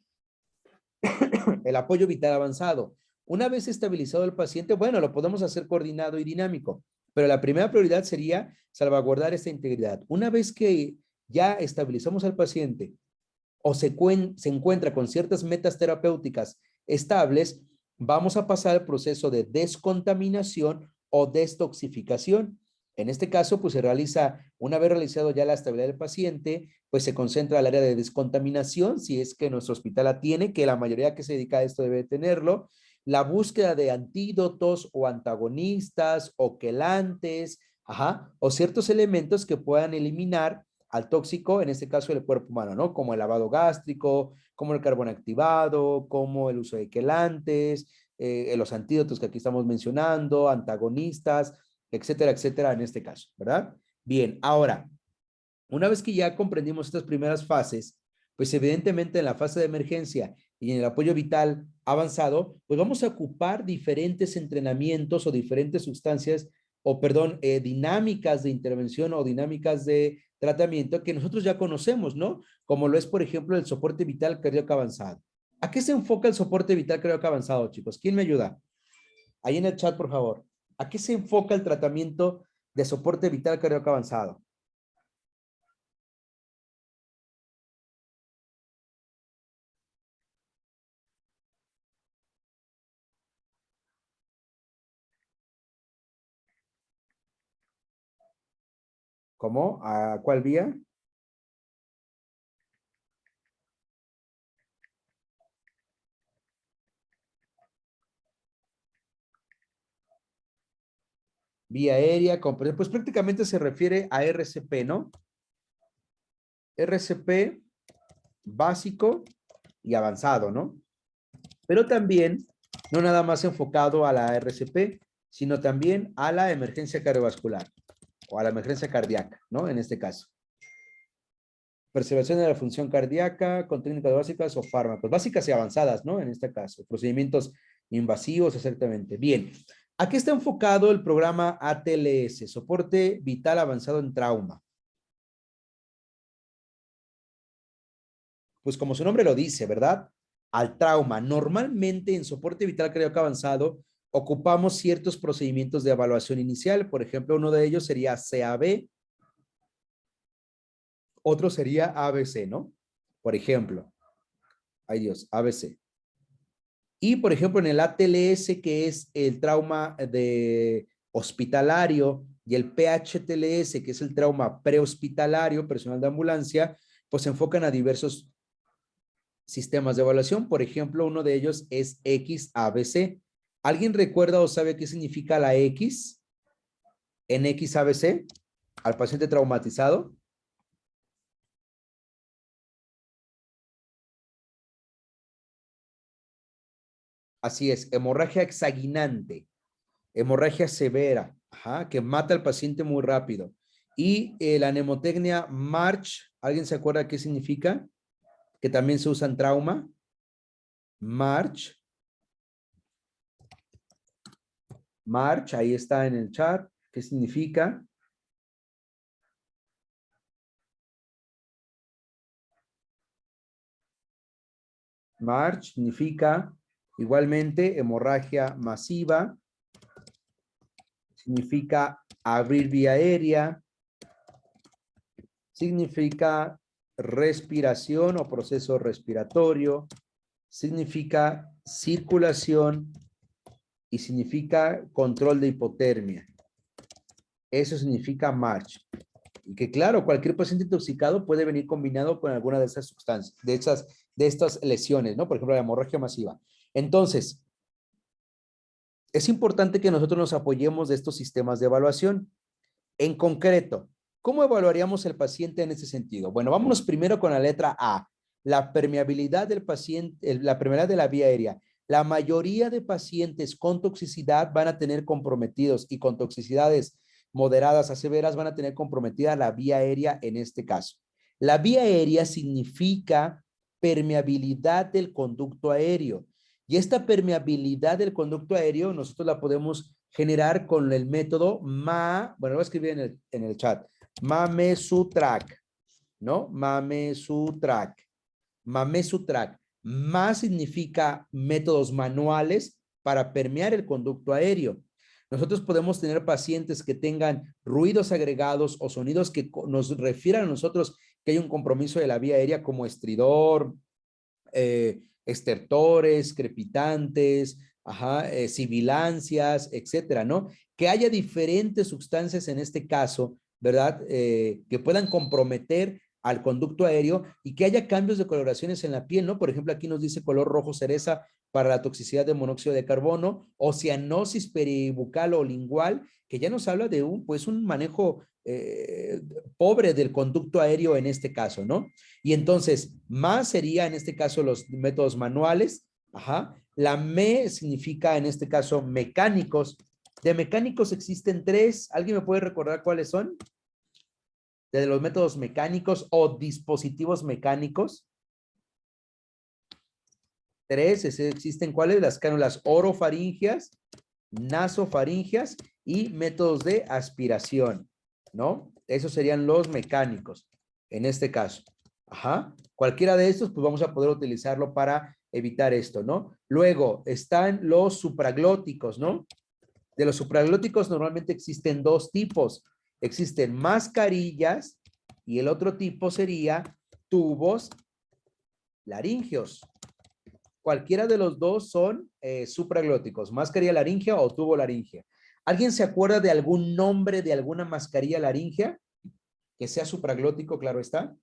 el apoyo vital avanzado. Una vez estabilizado el paciente, bueno, lo podemos hacer coordinado y dinámico, pero la primera prioridad sería salvaguardar esta integridad. Una vez que ya estabilizamos al paciente o se encuentra con ciertas metas terapéuticas estables, vamos a pasar al proceso de descontaminación o destoxificación. En este caso, pues se realiza, una vez realizado ya la estabilidad del paciente, pues se concentra al área de descontaminación, si es que nuestro hospital la tiene, que la mayoría que se dedica a esto debe tenerlo, la búsqueda de antídotos o antagonistas o quelantes, o ciertos elementos que puedan eliminar al tóxico, en este caso del cuerpo humano, ¿no? Como el lavado gástrico, como el carbón activado, como el uso de quelantes, los antídotos que aquí estamos mencionando, antagonistas, etcétera, etcétera, en este caso, ¿verdad? Bien, ahora, una vez que ya comprendimos estas primeras fases, pues evidentemente en la fase de emergencia y en el apoyo vital avanzado, pues vamos a ocupar diferentes entrenamientos o diferentes sustancias, o perdón, dinámicas de intervención o dinámicas de tratamiento que nosotros ya conocemos, ¿no? Como lo es, por ejemplo, el soporte vital cardíaco avanzado. ¿A qué se enfoca el soporte vital cardíaco avanzado, chicos? ¿Quién me ayuda? Ahí en el chat, por favor. ¿A qué se enfoca el tratamiento de soporte vital cardíaco avanzado? ¿Cómo? ¿A cuál vía? Vía aérea, pues prácticamente se refiere a RCP, ¿no? RCP básico y avanzado, ¿no? Pero también, no nada más enfocado a la RCP, sino también a la emergencia cardiovascular o a la emergencia cardíaca, ¿no? En este caso. Preservación de la función cardíaca con técnicas básicas o fármacos, básicas y avanzadas, ¿no? En este caso, procedimientos invasivos, exactamente. Bien, ¿a qué está enfocado el programa ATLS? Soporte vital avanzado en trauma. Pues como su nombre lo dice, ¿verdad? Al trauma. Normalmente en soporte vital cardíaco avanzado ocupamos ciertos procedimientos de evaluación inicial. Por ejemplo, uno de ellos sería CAB, otro sería ABC, ¿no? Por ejemplo, ay Dios, ABC. Y por ejemplo, en el ATLS, que es el trauma de hospitalario, y el PHTLS, que es el trauma prehospitalario, personal de ambulancia, pues se enfocan a diversos sistemas de evaluación. Por ejemplo, uno de ellos es XABC. ¿Alguien recuerda o sabe qué significa la X en XABC al paciente traumatizado? Así es, hemorragia exsanguinante, hemorragia severa, que mata al paciente muy rápido. Y la nemotecnia March, ¿alguien se acuerda qué significa? Que también se usa en trauma. March. March, ahí está en el chat. ¿Qué significa? March significa igualmente hemorragia masiva, significa abrir vía aérea, significa respiración o proceso respiratorio, significa circulación y significa control de hipotermia. Eso significa March. Y que claro, cualquier paciente intoxicado puede venir combinado con alguna de esas sustancias, de estas lesiones, ¿no? Por ejemplo, la hemorragia masiva. Entonces, es importante que nosotros nos apoyemos de estos sistemas de evaluación. En concreto, ¿Cómo evaluaríamos el paciente en ese sentido? Bueno, vámonos primero con la letra A. La permeabilidad del paciente, la permeabilidad de la vía aérea. La mayoría de pacientes con toxicidad van a tener comprometidos y con toxicidades moderadas a severas van a tener comprometida la vía aérea en este caso. La vía aérea significa permeabilidad del conducto aéreo. Y esta permeabilidad del conducto aéreo nosotros la podemos generar con el método bueno, lo voy a escribir en el chat. Mamesutrak, ¿no? Mamesutrak. Mamesutrak. Ma significa métodos manuales para permear el conducto aéreo. Nosotros podemos tener pacientes que tengan ruidos agregados o sonidos que nos refieran a nosotros que hay un compromiso de la vía aérea como estridor, estertores, crepitantes, sibilancias, etcétera, ¿no? Que haya diferentes sustancias en este caso, ¿verdad? Que puedan comprometer al conducto aéreo y que haya cambios de coloraciones en la piel, ¿no? Por ejemplo, aquí nos dice color rojo cereza para la toxicidad de monóxido de carbono o cianosis peribucal o lingual, que ya nos habla de un manejo pobre del conducto aéreo en este caso, ¿no? Y entonces, más sería en este caso los métodos manuales, La me significa en este caso mecánicos. De mecánicos existen 3. ¿Alguien me puede recordar cuáles son? De los métodos mecánicos o dispositivos mecánicos. 3, existen cuáles? Las cánulas orofaringeas, nasofaringeas y métodos de aspiración, ¿no? Esos serían los mecánicos en este caso. Cualquiera de estos, pues vamos a poder utilizarlo para evitar esto, ¿no? Luego están los supraglóticos, ¿no? De los supraglóticos normalmente existen 2 tipos. Existen mascarillas y el otro tipo sería tubos laringeos. Cualquiera de los dos son supraglóticos, mascarilla laringea o tubo laringea. ¿Alguien se acuerda de algún nombre de alguna mascarilla laringea? Que sea supraglótico, claro está.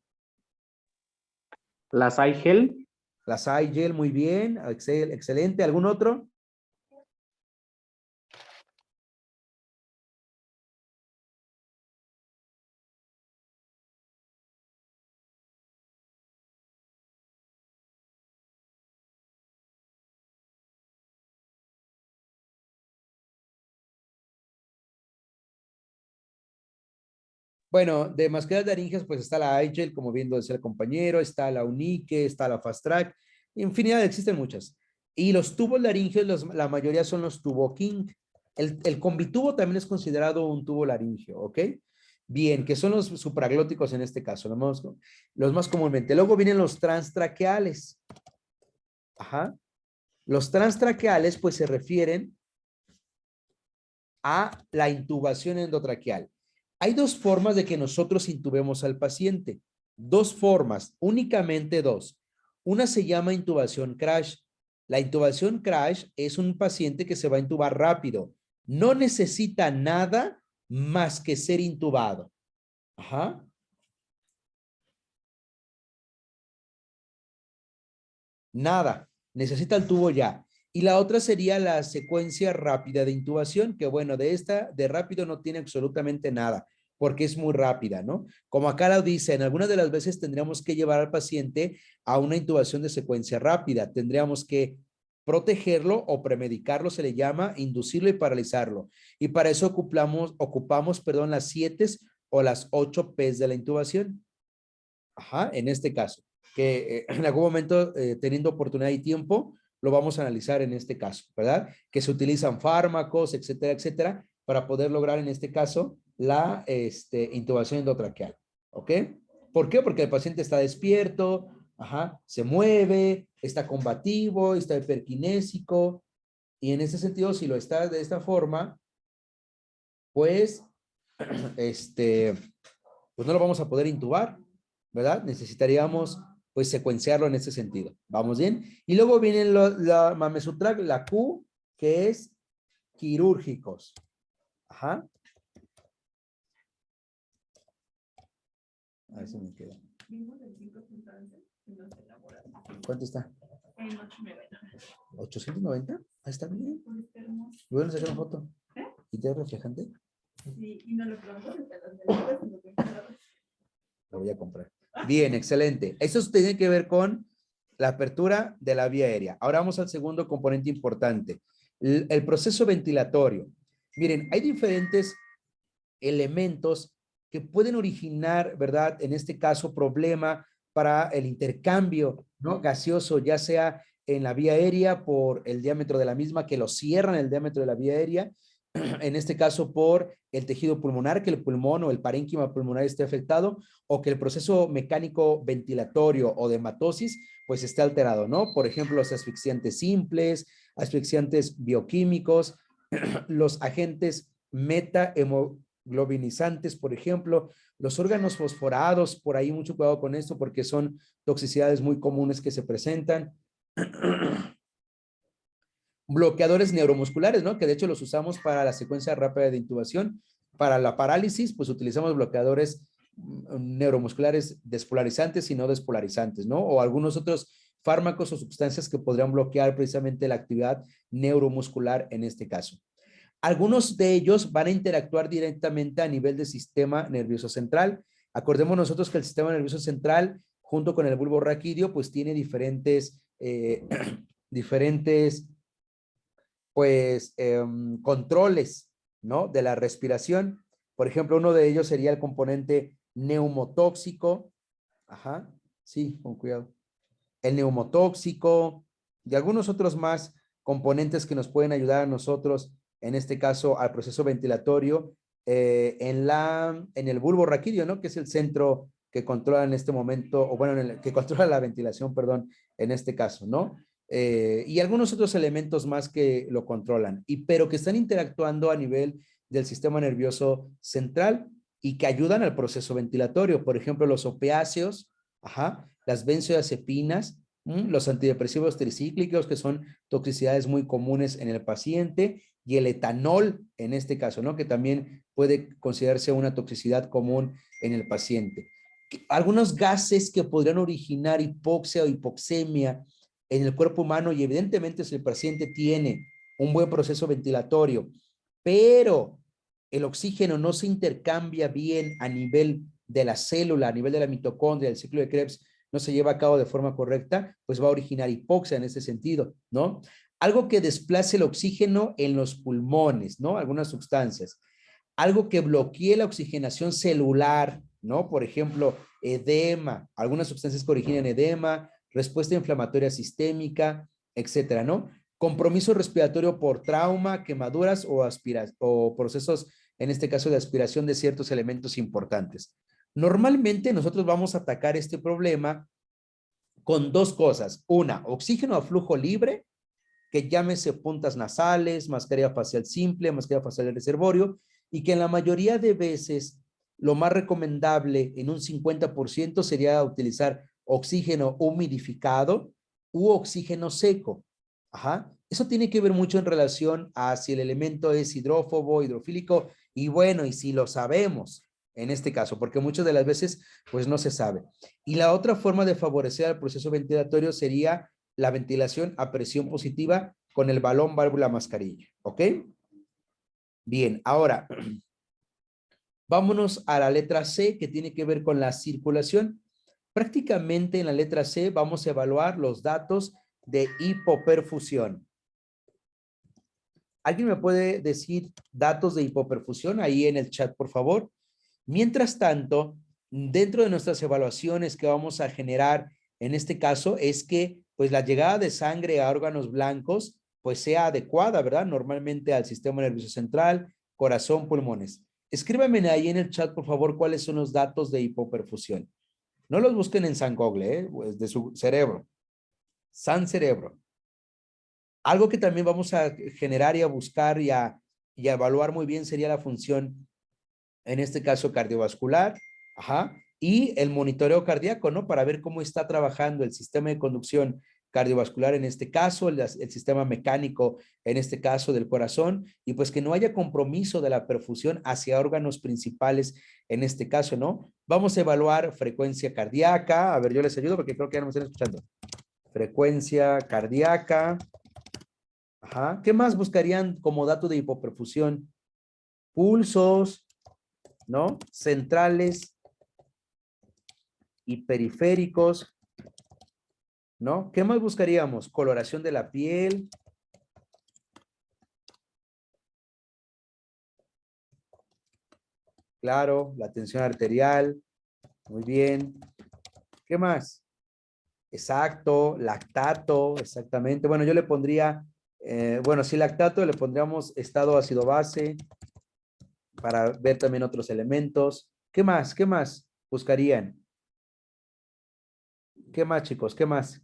Las iGel. Las iGel, muy bien, excelente. ¿Algún otro? Bueno, de mascarillas laringeas, pues está la iGel, como bien lo decía el compañero, está la Unique, está la Fast Track, infinidad, existen muchas. Y los tubos laringeos, la mayoría son los tubo King. El combitubo también es considerado un tubo laringeo, ¿ok? Bien, que son los supraglóticos en este caso, los más comúnmente. Luego vienen los transtraqueales. Los transtraqueales, pues se refieren a la intubación endotraqueal. Hay 2 formas de que nosotros intubemos al paciente. 2 formas, únicamente 2. Una se llama intubación crash. La intubación crash es un paciente que se va a intubar rápido. No necesita nada más que ser intubado. Nada. Necesita el tubo ya. Y la otra sería la secuencia rápida de intubación, que bueno, de rápido no tiene absolutamente nada, porque es muy rápida, ¿no? Como acá lo dice, en algunas de las veces tendríamos que llevar al paciente a una intubación de secuencia rápida. Tendríamos que protegerlo o premedicarlo, se le llama, inducirlo y paralizarlo. Y para eso ocupamos, las 7 o las 8 P's de la intubación. En este caso, que en algún momento, teniendo oportunidad y tiempo, lo vamos a analizar en este caso, ¿verdad? Que se utilizan fármacos, etcétera, etcétera, para poder lograr en este caso la intubación endotraqueal, ¿ok? ¿Por qué? Porque el paciente está despierto, se mueve, está combativo, está hiperkinésico, y en ese sentido, si lo está de esta forma, pues, pues no lo vamos a poder intubar, ¿verdad? Necesitaríamos pues secuenciarlo en ese sentido. ¿Vamos bien? Y luego vienen la Mamesutrak, la Q, que es quirúrgicos. A ver si me queda. ¿Cuánto está? 890. Ahí está bien. ¿Pueden sacar una foto? ¿Y te reflejante? Sí, y no lo probamos hasta las velitas, sino que Lo voy a comprar. Bien, excelente. Eso tiene que ver con la apertura de la vía aérea. Ahora vamos al segundo componente importante, el proceso ventilatorio. Miren, hay diferentes elementos que pueden originar, ¿verdad? En este caso, problema para el intercambio, ¿no? Gaseoso, ya sea en la vía aérea por el diámetro de la misma, que lo cierran el diámetro de la vía aérea, en este caso por el tejido pulmonar, que el pulmón o el parénquima pulmonar esté afectado, o que el proceso mecánico ventilatorio o de hematosis pues esté alterado, ¿no? Por ejemplo, los asfixiantes simples, asfixiantes bioquímicos, los agentes metahemoglobinizantes, por ejemplo, los órganos fosforados, por ahí mucho cuidado con esto porque son toxicidades muy comunes que se presentan. Bloqueadores neuromusculares, ¿no? Que de hecho los usamos para la secuencia rápida de intubación. Para la parálisis, pues utilizamos bloqueadores neuromusculares despolarizantes y no despolarizantes, ¿no? O algunos otros fármacos o sustancias que podrían bloquear precisamente la actividad neuromuscular en este caso. Algunos de ellos van a interactuar directamente a nivel del sistema nervioso central. Acordemos nosotros que el sistema nervioso central, junto con el bulbo raquídeo, pues tiene diferentes pues controles, ¿no? De la respiración. Por ejemplo, uno de ellos sería el componente neumotóxico. Ajá, sí, con cuidado. El neumotóxico y algunos otros más componentes que nos pueden ayudar a nosotros, en este caso al proceso ventilatorio, en el bulbo raquídeo, ¿no? Que es el centro que controla en este momento, o bueno, que controla la ventilación, perdón, en este caso, ¿no? Y algunos otros elementos más que lo controlan, pero que están interactuando a nivel del sistema nervioso central y que ayudan al proceso ventilatorio. Por ejemplo, los opiáceos, ajá, las benzodiazepinas, los antidepresivos tricíclicos, que son toxicidades muy comunes en el paciente, y el etanol, en este caso, ¿no? Que también puede considerarse una toxicidad común en el paciente. Algunos gases que podrían originar hipoxia o hipoxemia en el cuerpo humano, y evidentemente si el paciente tiene un buen proceso ventilatorio, pero el oxígeno no se intercambia bien a nivel de la célula, a nivel de la mitocondria, el ciclo de Krebs no se lleva a cabo de forma correcta, pues va a originar hipoxia en ese sentido, ¿no? Algo que desplace el oxígeno en los pulmones, ¿no? Algunas sustancias. Algo que bloquee la oxigenación celular, ¿no? Por ejemplo, edema, algunas sustancias que originan edema, respuesta inflamatoria sistémica, etcétera, ¿no? Compromiso respiratorio por trauma, quemaduras o procesos, en este caso, de aspiración de ciertos elementos importantes. Normalmente nosotros vamos a atacar este problema con dos cosas. Una, oxígeno a flujo libre, que llámese puntas nasales, mascarilla facial simple, mascarilla facial de reservorio, y que en la mayoría de veces lo más recomendable en un 50% sería utilizar oxígeno humidificado u oxígeno seco. Ajá. Eso tiene que ver mucho en relación a si el elemento es hidrófobo, hidrofílico, y bueno, y si lo sabemos en este caso, porque muchas de las veces pues no se sabe. Y la otra forma de favorecer al proceso ventilatorio sería la ventilación a presión positiva con el balón válvula mascarilla, ¿ok? Bien, ahora vámonos a la letra C, que tiene que ver con la circulación. Prácticamente en la letra C vamos a evaluar los datos de hipoperfusión. ¿Alguien me puede decir datos de hipoperfusión ahí en el chat, por favor? Mientras tanto, dentro de nuestras evaluaciones que vamos a generar en este caso es que pues la llegada de sangre a órganos blancos pues sea adecuada, ¿verdad? Normalmente al sistema nervioso central, corazón, pulmones. Escríbanme ahí en el chat, por favor, cuáles son los datos de hipoperfusión. No los busquen en San Google, pues de su cerebro. San cerebro. Algo que también vamos a generar y a buscar y a evaluar muy bien sería la función, en este caso cardiovascular, ajá, y el monitoreo cardíaco, ¿no? Para ver cómo está trabajando el sistema de conducción cardiovascular en este caso, el sistema mecánico en este caso del corazón, y pues que no haya compromiso de la perfusión hacia órganos principales en este caso, ¿no? Vamos a evaluar frecuencia cardíaca, a ver, yo les ayudo porque creo que ya no me están escuchando. Frecuencia cardíaca, ajá. ¿Qué más buscarían como dato de hipoperfusión? pulsos, ¿no? Centrales y periféricos, ¿no? ¿Qué más buscaríamos? Coloración de la piel. Claro, la tensión arterial. Muy bien. ¿Qué más? Exacto, lactato, exactamente. Bueno, yo le pondría, bueno, si lactato le pondríamos estado ácido base para ver también otros elementos. ¿Qué más? ¿Qué más buscarían? ¿Qué más, chicos? ¿Qué más?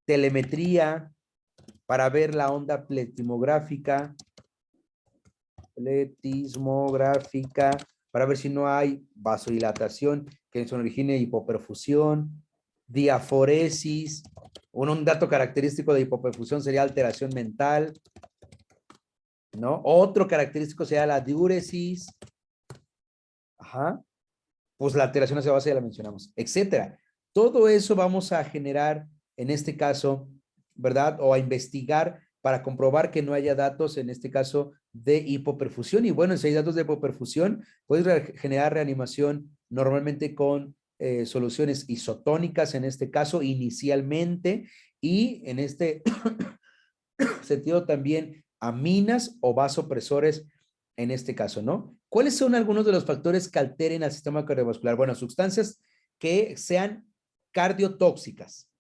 Telemetría para ver la onda pletismográfica. Pletismográfica para ver si no hay vasodilatación que se origine hipoperfusión. Diaforesis. Un dato característico de hipoperfusión sería alteración mental, ¿no? Otro característico sería la diuresis. Ajá. Pues la alteración hacia base ya la mencionamos, etcétera. Todo eso vamos a generar en este caso, ¿verdad? O a investigar para comprobar que no haya datos, en este caso, de hipoperfusión. Y bueno, si hay datos de hipoperfusión, puedes generar reanimación normalmente con soluciones isotónicas, en este caso, inicialmente, y en este sentido también aminas o vasopresores en este caso, ¿no? ¿Cuáles son algunos de los factores que alteren al sistema cardiovascular? Bueno, sustancias que sean cardiotóxicas,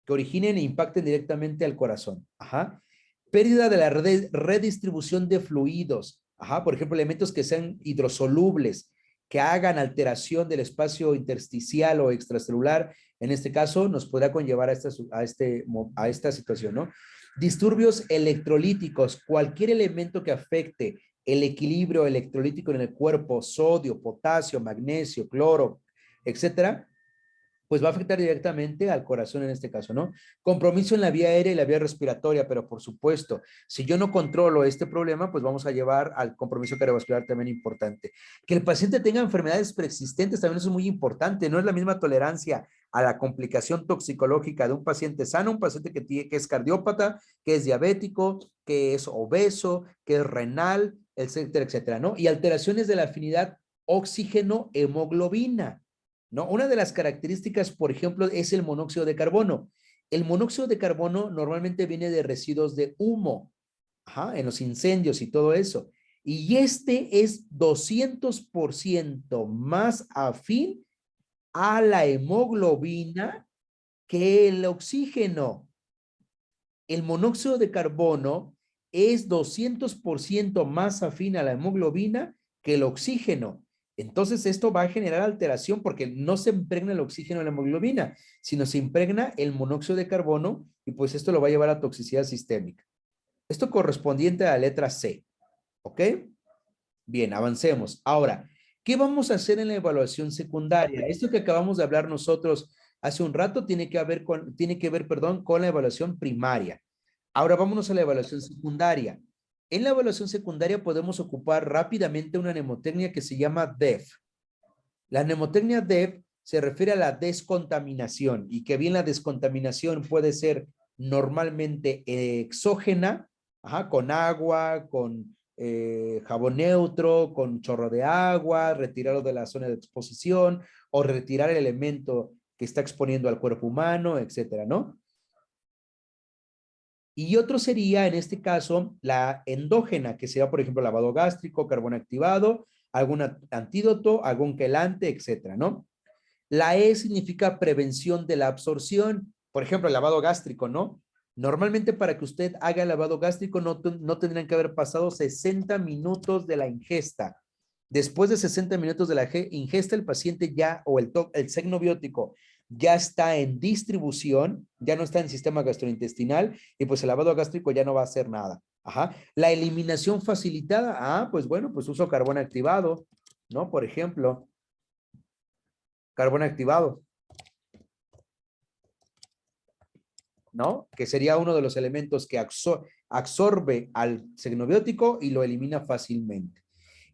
que originen e impacten directamente al corazón. Ajá. Pérdida de la redistribución de fluidos. Ajá. Por ejemplo, elementos que sean hidrosolubles, que hagan alteración del espacio intersticial o extracelular. En este caso, nos podrá conllevar a esta situación, ¿no? Disturbios electrolíticos, cualquier elemento que afecte el equilibrio electrolítico en el cuerpo, sodio, potasio, magnesio, cloro, etcétera, pues va a afectar directamente al corazón en este caso, ¿no? Compromiso en la vía aérea y la vía respiratoria, pero por supuesto, si yo no controlo este problema, pues vamos a llevar al compromiso cardiovascular también importante. Que el paciente tenga enfermedades preexistentes también es muy importante, no es la misma tolerancia a la complicación toxicológica de un paciente sano, un paciente que es cardiópata, que es diabético, que es obeso, que es renal, etcétera, etcétera, ¿no? Y alteraciones de la afinidad oxígeno-hemoglobina, ¿no? Una de las características, por ejemplo, es el monóxido de carbono. El monóxido de carbono normalmente viene de residuos de humo, ajá, en los incendios y todo eso. Y este es 200% más afín a la hemoglobina que el oxígeno. El monóxido de carbono es 200% más afín a la hemoglobina que el oxígeno. Entonces esto va a generar alteración porque no se impregna el oxígeno en la hemoglobina, sino se impregna el monóxido de carbono y pues esto lo va a llevar a toxicidad sistémica. Esto correspondiente a la letra C. ¿Ok? Bien, avancemos. Ahora, ¿qué vamos a hacer en la evaluación secundaria? Esto que acabamos de hablar nosotros hace un rato tiene que ver con la evaluación primaria. Ahora vámonos a la evaluación secundaria. En la evaluación secundaria podemos ocupar rápidamente una mnemotecnia que se llama DEF. La mnemotecnia DEF se refiere a la descontaminación y que bien la descontaminación puede ser normalmente exógena, ajá, con agua, con jabón neutro, con chorro de agua, retirarlo de la zona de exposición o retirar el elemento que está exponiendo al cuerpo humano, etcétera, ¿no? Y otro sería, en este caso, la endógena, que sería, por ejemplo, lavado gástrico, carbón activado, algún antídoto, algún quelante, etcétera, ¿no? La E significa prevención de la absorción. Por ejemplo, el lavado gástrico, ¿no? Normalmente para que usted haga el lavado gástrico no tendrían que haber pasado 60 minutos de la ingesta. Después de 60 minutos de la ingesta, el paciente ya, o el signo biótico ya está en distribución, ya no está en el sistema gastrointestinal y pues el lavado gástrico ya no va a hacer nada. Ajá. La eliminación facilitada, pues bueno, pues uso carbón activado, ¿no? Por ejemplo, carbón activado, ¿no? Que sería uno de los elementos que absorbe al signobiótico y lo elimina fácilmente.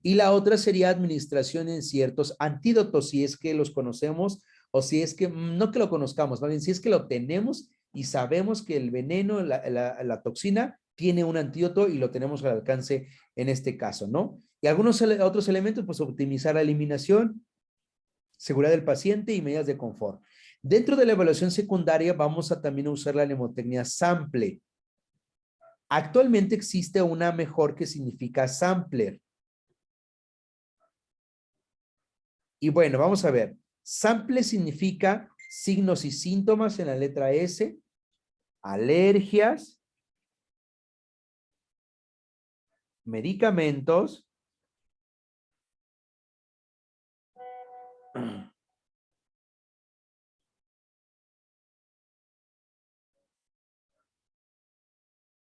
Y la otra sería administración en ciertos antídotos, si es que los conocemos o si es que, no que lo conozcamos, más bien si es que lo tenemos y sabemos que el veneno, la toxina, tiene un antídoto y lo tenemos al alcance en este caso, ¿no? Y algunos otros elementos, pues optimizar la eliminación, seguridad del paciente y medidas de confort. Dentro de la evaluación secundaria vamos a también usar la mnemotecnia sample. Actualmente existe una mejor que significa sampler. Y bueno, vamos a ver. Sample significa signos y síntomas en la letra S, alergias, medicamentos,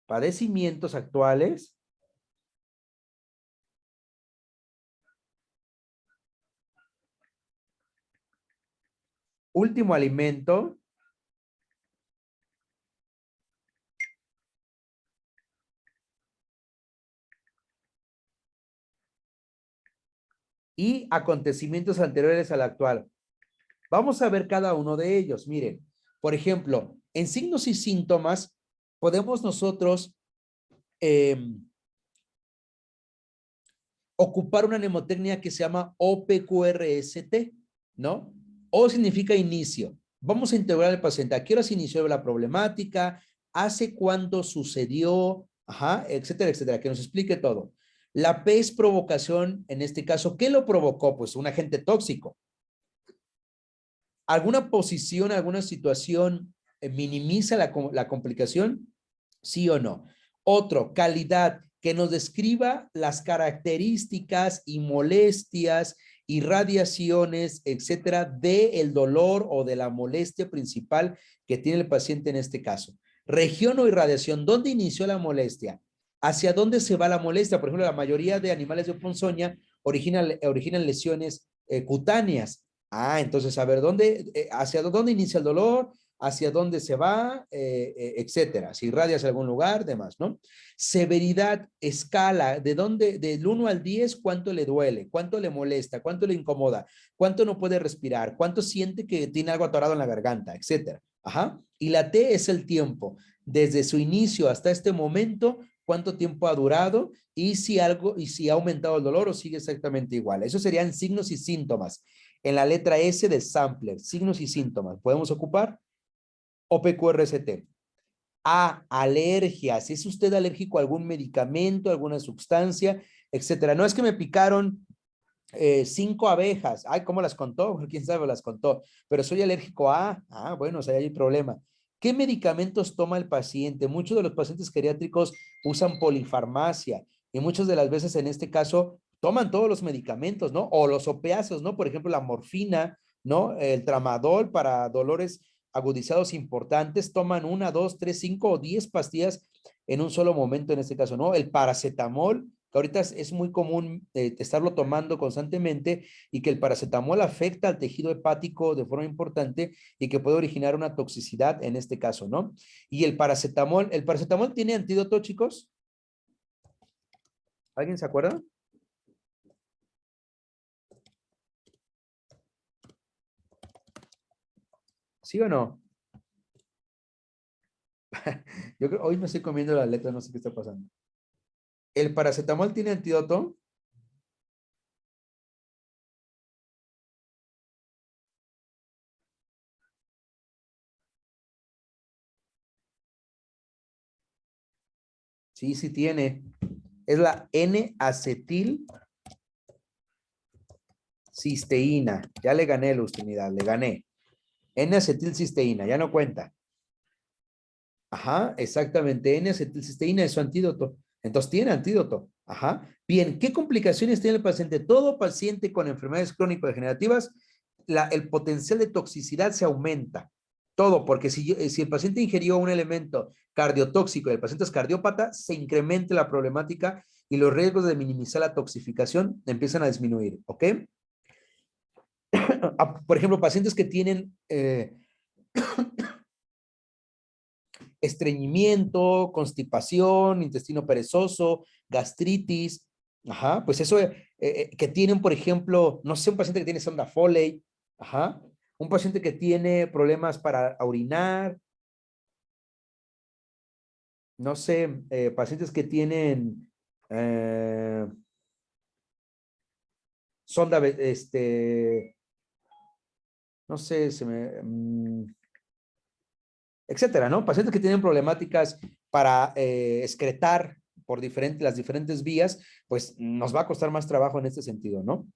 padecimientos actuales, último alimento, y acontecimientos anteriores al actual. Vamos a ver cada uno de ellos. Miren, por ejemplo, en signos y síntomas podemos nosotros ocupar una mnemotecnia que se llama OPQRST, ¿no? O significa inicio. Vamos a integrar al paciente. ¿A qué hora se inició la problemática? ¿Hace cuánto sucedió? Ajá, etcétera, etcétera. Que nos explique todo. La P es provocación, en este caso, ¿qué lo provocó? Pues un agente tóxico. ¿Alguna posición, alguna situación minimiza la complicación? ¿Sí o no? Otro, calidad, que nos describa las características y molestias y radiaciones, etcétera, del dolor o de la molestia principal que tiene el paciente en este caso. Región o irradiación, ¿dónde inició la molestia? ¿Hacia dónde se va la molestia? Por ejemplo, la mayoría de animales de ponzoña originan lesiones cutáneas. Ah, entonces, a ver, ¿hacia dónde inicia el dolor? ¿Hacia dónde se va? Etcétera. Si irradia hacia algún lugar, demás, ¿no? Severidad, escala, del 1 al 10, ¿cuánto le duele? ¿Cuánto le molesta? ¿Cuánto le incomoda? ¿Cuánto no puede respirar? ¿Cuánto siente que tiene algo atorado en la garganta? Etcétera. Ajá. Y la T es el tiempo. Desde su inicio hasta este momento, ¿cuánto tiempo ha durado? Y si ha aumentado el dolor o sigue exactamente igual. Eso serían signos y síntomas. En la letra S de sampler, signos y síntomas. ¿Podemos ocupar? OPQRST. A, alergias. ¿Es usted alérgico a algún medicamento, alguna sustancia, etcétera? No es que me picaron 5 abejas. Ay, ¿cómo las contó? ¿Quién sabe las contó? Pero soy alérgico a... Ah, bueno, o sea, hay problema. ¿Qué medicamentos toma el paciente? Muchos de los pacientes geriátricos usan polifarmacia y muchas de las veces en este caso toman todos los medicamentos, ¿no? O los opiáceos, ¿no? Por ejemplo, la morfina, ¿no? El tramadol para dolores agudizados importantes, toman 1, 2, 3, 5 o 10 pastillas en un solo momento en este caso, ¿no? El paracetamol, que ahorita es muy común estarlo tomando constantemente y que el paracetamol afecta al tejido hepático de forma importante y que puede originar una toxicidad en este caso, ¿no? Y el paracetamol tiene antídoto, chicos. ¿Alguien se acuerda? ¿Sí o no? Yo creo, hoy me estoy comiendo la letra, no sé qué está pasando. ¿El paracetamol tiene antídoto? Sí, sí tiene. Es la N-acetilcisteína. Ya le gané la unidad, le gané. N-acetilcisteína, ya no cuenta. Ajá, exactamente. N-acetilcisteína es su antídoto. Entonces tiene antídoto. Ajá. Bien, ¿qué complicaciones tiene el paciente? Todo paciente con enfermedades crónico-degenerativas, el potencial de toxicidad se aumenta. Todo, porque si el paciente ingirió un elemento cardiotóxico y el paciente es cardiópata, se incrementa la problemática y los riesgos de minimizar la toxificación empiezan a disminuir. ¿Ok? Por ejemplo, pacientes que tienen estreñimiento, constipación, intestino perezoso, gastritis, ajá, pues eso que tienen, por ejemplo, no sé, un paciente que tiene sonda Foley, ajá, un paciente que tiene problemas para orinar, no sé, pacientes que tienen sonda, no sé, etcétera, ¿no? Pacientes que tienen problemáticas para excretar por las diferentes vías, pues nos va a costar más trabajo en este sentido, ¿no?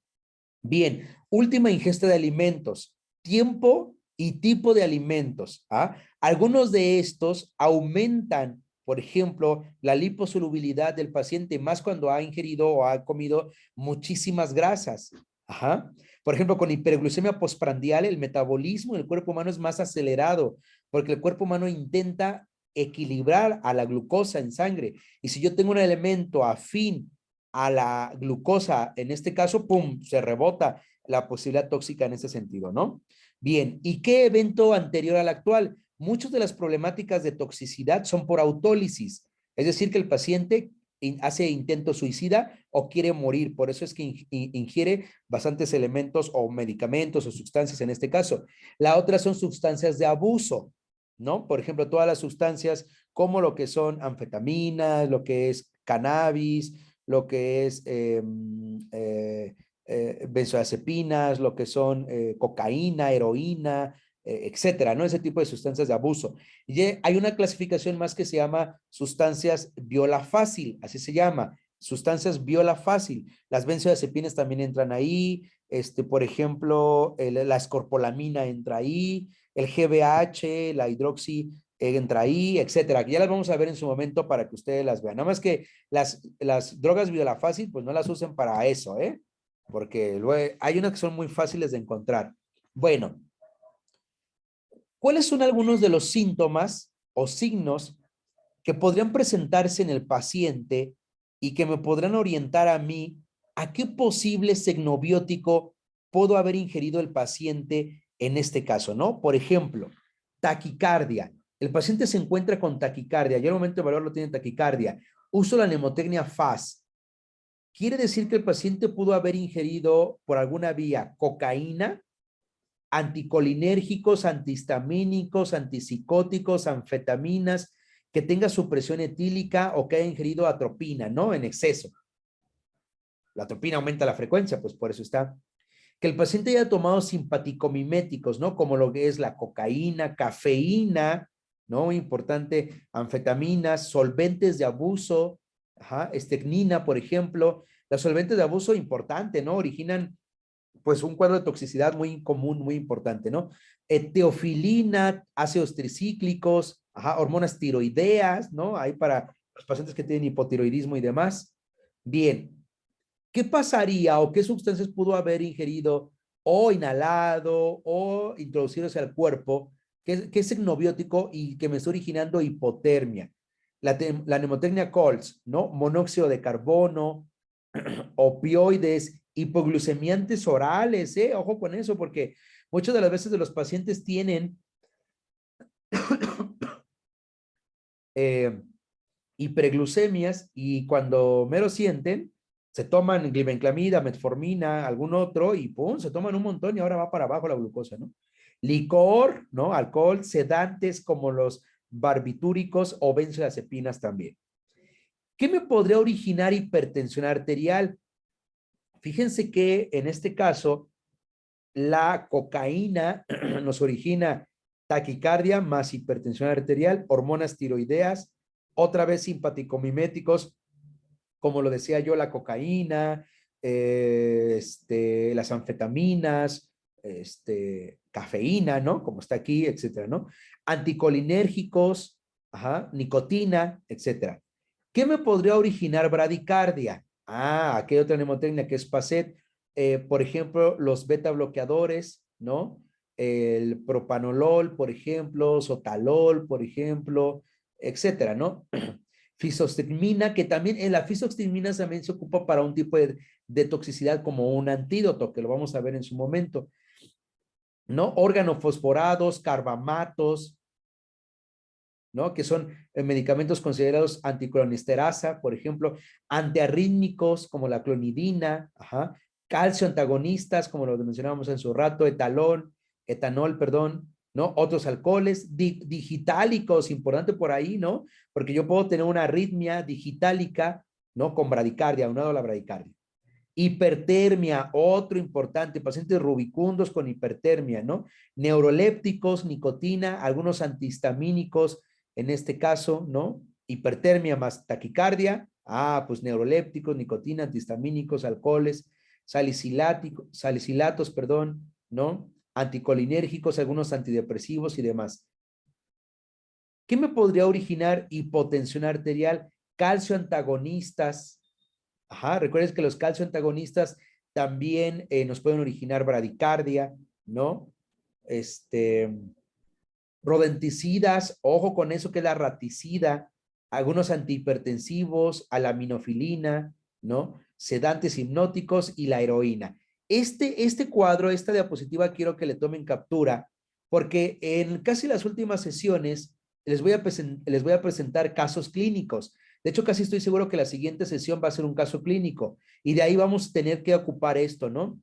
Bien, última ingesta de alimentos, tiempo y tipo de alimentos. ¿Ah? Algunos de estos aumentan, por ejemplo, la liposolubilidad del paciente, más cuando ha ingerido o ha comido muchísimas grasas. Ajá. Por ejemplo, con hiperglucemia postprandial, el metabolismo del cuerpo humano es más acelerado, porque el cuerpo humano intenta equilibrar a la glucosa en sangre. Y si yo tengo un elemento afín a la glucosa, en este caso, pum, se rebota la posibilidad tóxica en ese sentido, ¿no? Bien, ¿y qué evento anterior al actual? Muchas de las problemáticas de toxicidad son por autólisis, es decir, que el paciente hace intento suicida o quiere morir, por eso es que ingiere bastantes elementos o medicamentos o sustancias en este caso. La otra son sustancias de abuso, ¿no? Por ejemplo, todas las sustancias como lo que son anfetaminas, lo que es cannabis, lo que es benzodiazepinas, lo que son cocaína, heroína, etcétera, ¿no? Ese tipo de sustancias de abuso. Y hay una clasificación más que se llama sustancias viola fácil, así se llama, sustancias viola fácil. Las benzodiazepinas también entran ahí, por ejemplo, la escorpolamina entra ahí, el GBH, la hidroxi entra ahí, etcétera. Ya las vamos a ver en su momento para que ustedes las vean. Nada más que las drogas viola fácil, pues no las usen para eso, ¿eh? Porque luego hay unas que son muy fáciles de encontrar. Bueno, ¿cuáles son algunos de los síntomas o signos que podrían presentarse en el paciente y que me podrán orientar a mí a qué posible signobiótico puedo haber ingerido el paciente en este caso, ¿no? Por ejemplo, taquicardia. El paciente se encuentra con taquicardia, ya el momento de valor lo tiene taquicardia. Uso la mnemotecnia FAS. Quiere decir que el paciente pudo haber ingerido por alguna vía cocaína, anticolinérgicos, antihistamínicos, antipsicóticos, anfetaminas, que tenga supresión etílica o que haya ingerido atropina, ¿no? En exceso. La atropina aumenta la frecuencia, pues por eso está. Que el paciente haya tomado simpaticomiméticos, ¿no? Como lo que es la cocaína, cafeína, ¿no? Importante, anfetaminas, solventes de abuso, ajá, estecnina, por ejemplo. Los solventes de abuso, importante, ¿no? Originan pues un cuadro de toxicidad muy común, muy importante, ¿no? Teofilina, ácidos tricíclicos, ajá, hormonas tiroideas, ¿no? Hay para los pacientes que tienen hipotiroidismo y demás. Bien, ¿qué pasaría o qué sustancias pudo haber ingerido o inhalado o introducidos al cuerpo que es signobiótico y que me está originando hipotermia? La mnemotecnia COLS, ¿no? Monóxido de carbono, opioides, hipoglucemiantes orales, ¿eh? Ojo con eso, porque muchas de las veces de los pacientes tienen eh, hiperglucemias y cuando mero sienten, se toman glibenclamida, metformina, algún otro y pum, se toman un montón y ahora va para abajo la glucosa, ¿no? Licor, ¿no? Alcohol, sedantes como los barbitúricos o benzodiazepinas también. ¿Qué me podría originar hipertensión arterial? Fíjense que en este caso, la cocaína nos origina taquicardia más hipertensión arterial, hormonas tiroideas, otra vez simpaticomiméticos, como lo decía yo, la cocaína, las anfetaminas, cafeína, ¿no? Como está aquí, etcétera, ¿no? Anticolinérgicos, ajá, nicotina, etcétera. ¿Qué me podría originar bradicardia? Ah, aquí hay otra mnemotecnia que es PACET. Por ejemplo, los beta bloqueadores, ¿no? El propanolol, por ejemplo, sotalol, por ejemplo, etcétera, ¿no? Fisostigmina, que también en la fisostigmina también se ocupa para un tipo de toxicidad como un antídoto, que lo vamos a ver en su momento, ¿no? Organofosforados, carbamatos, ¿no? Que son medicamentos considerados anticlonisterasa, por ejemplo, antiarrítmicos como la clonidina, ajá, calcio antagonistas, como lo mencionábamos en su rato, etanol, perdón, ¿no? Otros alcoholes, digitálicos, importante por ahí, ¿no? Porque yo puedo tener una arritmia digitálica, ¿no? Con bradicardia, aunado a la bradicardia. Hipertermia, otro importante, pacientes rubicundos con hipertermia, ¿no? Neurolépticos, nicotina, algunos antihistamínicos, en este caso, ¿no? Hipertermia más taquicardia, pues neurolépticos, nicotina, antihistamínicos, alcoholes, salicilatos, perdón, ¿no? Anticolinérgicos, algunos antidepresivos y demás. ¿Qué me podría originar hipotensión arterial? Calcio antagonistas. Recuerden que los calcio antagonistas también nos pueden originar bradicardia, ¿no? Rodenticidas, ojo con eso que es la raticida, algunos antihipertensivos, alaminofilina, ¿no? Sedantes hipnóticos y la heroína. Este cuadro, esta diapositiva, quiero que le tomen captura, porque en casi las últimas sesiones les voy a presentar casos clínicos. De hecho, casi estoy seguro que la siguiente sesión va a ser un caso clínico y de ahí vamos a tener que ocupar esto, ¿no?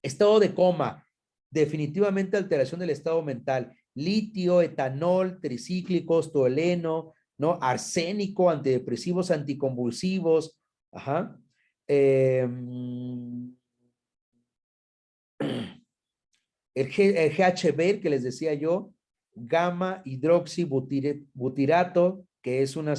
Estado de coma, definitivamente alteración del estado mental, litio, etanol, tricíclicos, tolueno, ¿no? Arsénico, antidepresivos, anticonvulsivos, el GHB que les decía yo, gamma hidroxibutirato, que es una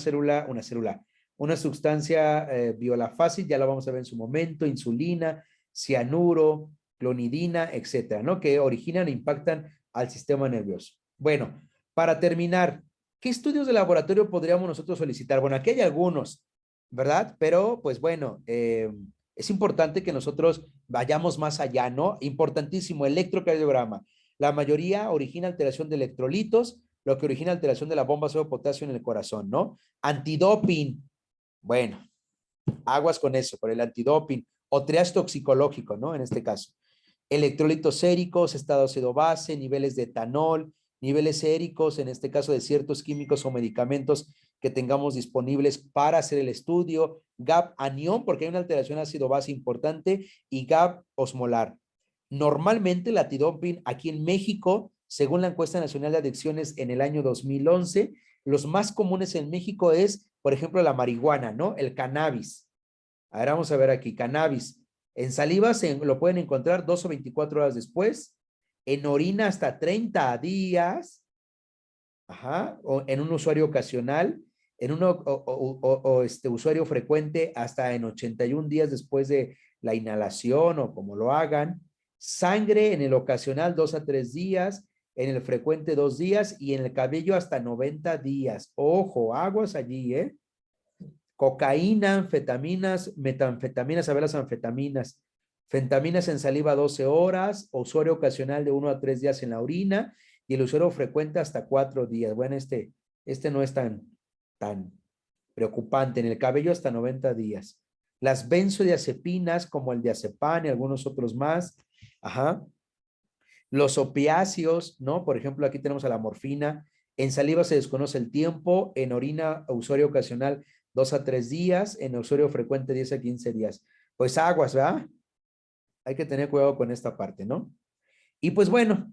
sustancia biolafácil, ya la vamos a ver en su momento, insulina, cianuro, clonidina, etcétera, ¿no? Que originan e impactan al sistema nervioso. Bueno, para terminar, ¿qué estudios de laboratorio podríamos nosotros solicitar? Bueno, aquí hay algunos, ¿verdad? Pero, pues bueno, es importante que nosotros vayamos más allá, ¿no? Importantísimo, electrocardiograma. La mayoría origina alteración de electrolitos, lo que origina alteración de la bomba de potasio en el corazón, ¿no? Antidoping, bueno, aguas con eso, por el antidoping, o triage toxicológico, ¿no? En este caso. Electrolitos séricos, estado ácido-base, niveles de etanol, niveles séricos, en este caso de ciertos químicos o medicamentos que tengamos disponibles para hacer el estudio, GAP anión, porque hay una alteración ácido-base importante, y GAP osmolar. Normalmente el antidoping aquí en México, según la encuesta nacional de adicciones en el año 2011, los más comunes en México es, por ejemplo, la marihuana, ¿no? El cannabis. Ahora vamos a ver aquí, cannabis. En saliva lo pueden encontrar 2 o 24 horas después. En orina hasta 30 días. O en un usuario ocasional. En un usuario frecuente hasta en 81 días después de la inhalación o como lo hagan. Sangre en el ocasional 2 a 3 días. En el frecuente 2 días. Y en el cabello hasta 90 días. Ojo, aguas allí, ¿eh? Cocaína, anfetaminas, metanfetaminas, a ver las anfetaminas, fentaminas en saliva 12 horas, usuario ocasional de 1 a 3 días en la orina y el usuario frecuente hasta 4 días. Bueno, este no es tan preocupante. En el cabello hasta 90 días. Las benzodiazepinas como el diazepam y algunos otros más. Los opiáceos, ¿no? Por ejemplo, aquí tenemos a la morfina. En saliva se desconoce el tiempo, en orina, usuario ocasional 2 a 3 días, en usuario frecuente 10 a 15 días. Pues aguas, ¿verdad? Hay que tener cuidado con esta parte, ¿no? Y pues bueno,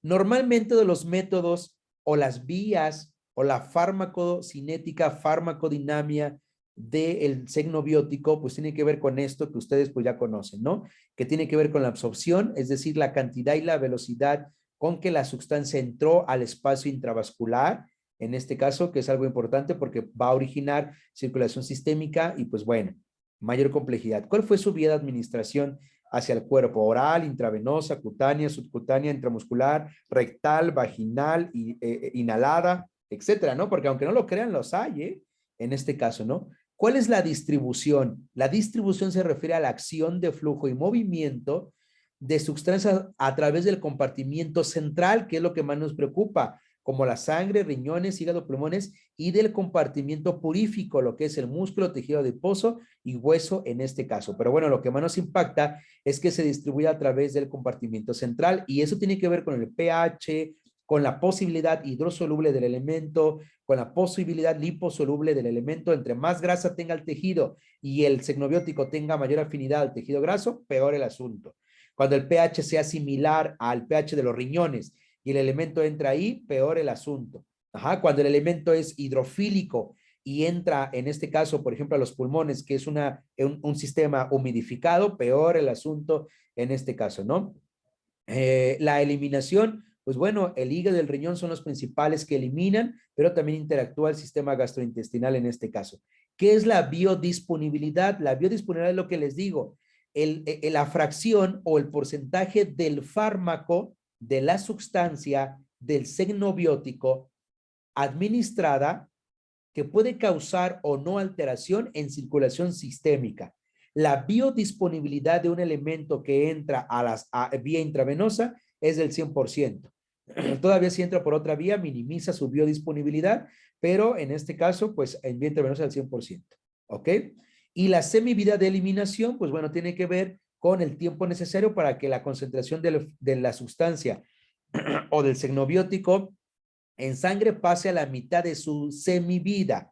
normalmente de los métodos o las vías o la farmacocinética, farmacodinamia del signobiótico, pues tiene que ver con esto que ustedes pues ya conocen, ¿no? Que tiene que ver con la absorción, es decir, la cantidad y la velocidad con que la sustancia entró al espacio intravascular, en este caso, que es algo importante porque va a originar circulación sistémica y pues bueno, mayor complejidad. ¿Cuál fue su vía de administración hacia el cuerpo? Oral, intravenosa, cutánea, subcutánea, intramuscular, rectal, vaginal, inhalada, etcétera, ¿no? Porque aunque no lo crean, los hay, ¿eh? En este caso, ¿no? ¿Cuál es la distribución? La distribución se refiere a la acción de flujo y movimiento de sustancias a través del compartimiento central, que es lo que más nos preocupa, como la sangre, riñones, hígado, pulmones, y del compartimiento purífico, lo que es el músculo, tejido adiposo y hueso en este caso. Pero bueno, lo que más nos impacta es que se distribuye a través del compartimiento central y eso tiene que ver con el pH, con la posibilidad hidrosoluble del elemento, con la posibilidad liposoluble del elemento. Entre más grasa tenga el tejido y el signobiótico tenga mayor afinidad al tejido graso, peor el asunto. Cuando el pH sea similar al pH de los riñones y el elemento entra ahí, peor el asunto. Ajá, cuando el elemento es hidrofílico y entra, en este caso, por ejemplo, a los pulmones, que es un sistema humidificado, peor el asunto en este caso, ¿no? La eliminación, pues bueno, el hígado y el riñón son los principales que eliminan, pero también interactúa el sistema gastrointestinal en este caso. ¿Qué es la biodisponibilidad? La biodisponibilidad es lo que les digo, la fracción o el porcentaje del fármaco, de la sustancia, del signobiótico administrada que puede causar o no alteración en circulación sistémica. La biodisponibilidad de un elemento que entra a vía intravenosa es del 100%. Todavía si entra por otra vía, minimiza su biodisponibilidad, pero en este caso, pues en vía intravenosa al 100%. ¿Ok? Y la semivida de eliminación, pues bueno, tiene que ver con el tiempo necesario para que la concentración de la sustancia o del signobiótico en sangre pase a la mitad de su semivida.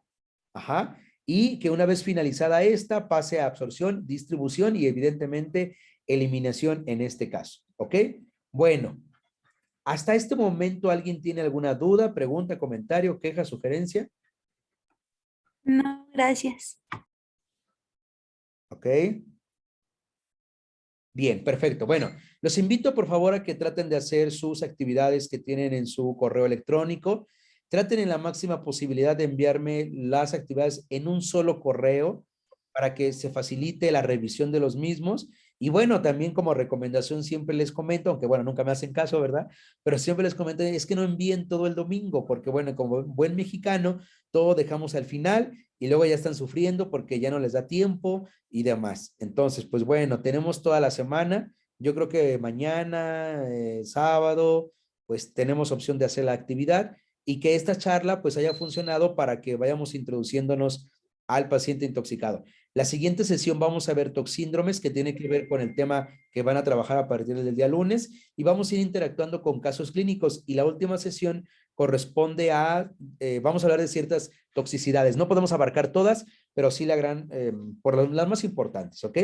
Ajá. Y que una vez finalizada esta, pase a absorción, distribución y evidentemente eliminación en este caso. ¿Ok? Bueno, hasta este momento, ¿alguien tiene alguna duda, pregunta, comentario, queja, sugerencia? No, gracias. ¿Ok? Bien, perfecto. Bueno, los invito por favor a que traten de hacer sus actividades que tienen en su correo electrónico. Traten en la máxima posibilidad de enviarme las actividades en un solo correo para que se facilite la revisión de los mismos. Y bueno, también como recomendación siempre les comento, aunque bueno, nunca me hacen caso, ¿verdad? Pero siempre les comento, es que no envíen todo el domingo, porque bueno, como buen mexicano, todo dejamos al final y luego ya están sufriendo porque ya no les da tiempo y demás. Entonces, pues bueno, tenemos toda la semana. Yo creo que mañana, sábado, pues tenemos opción de hacer la actividad y que esta charla pues haya funcionado para que vayamos introduciéndonos al paciente intoxicado. La siguiente sesión vamos a ver toxíndromes que tiene que ver con el tema que van a trabajar a partir del día lunes y vamos a ir interactuando con casos clínicos y la última sesión corresponde a, vamos a hablar de ciertas toxicidades. No podemos abarcar todas, pero sí la gran, por las más importantes, ¿ok?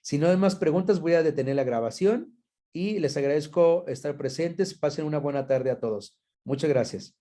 Si no hay más preguntas, voy a detener la grabación y les agradezco estar presentes. Pasen una buena tarde a todos. Muchas gracias.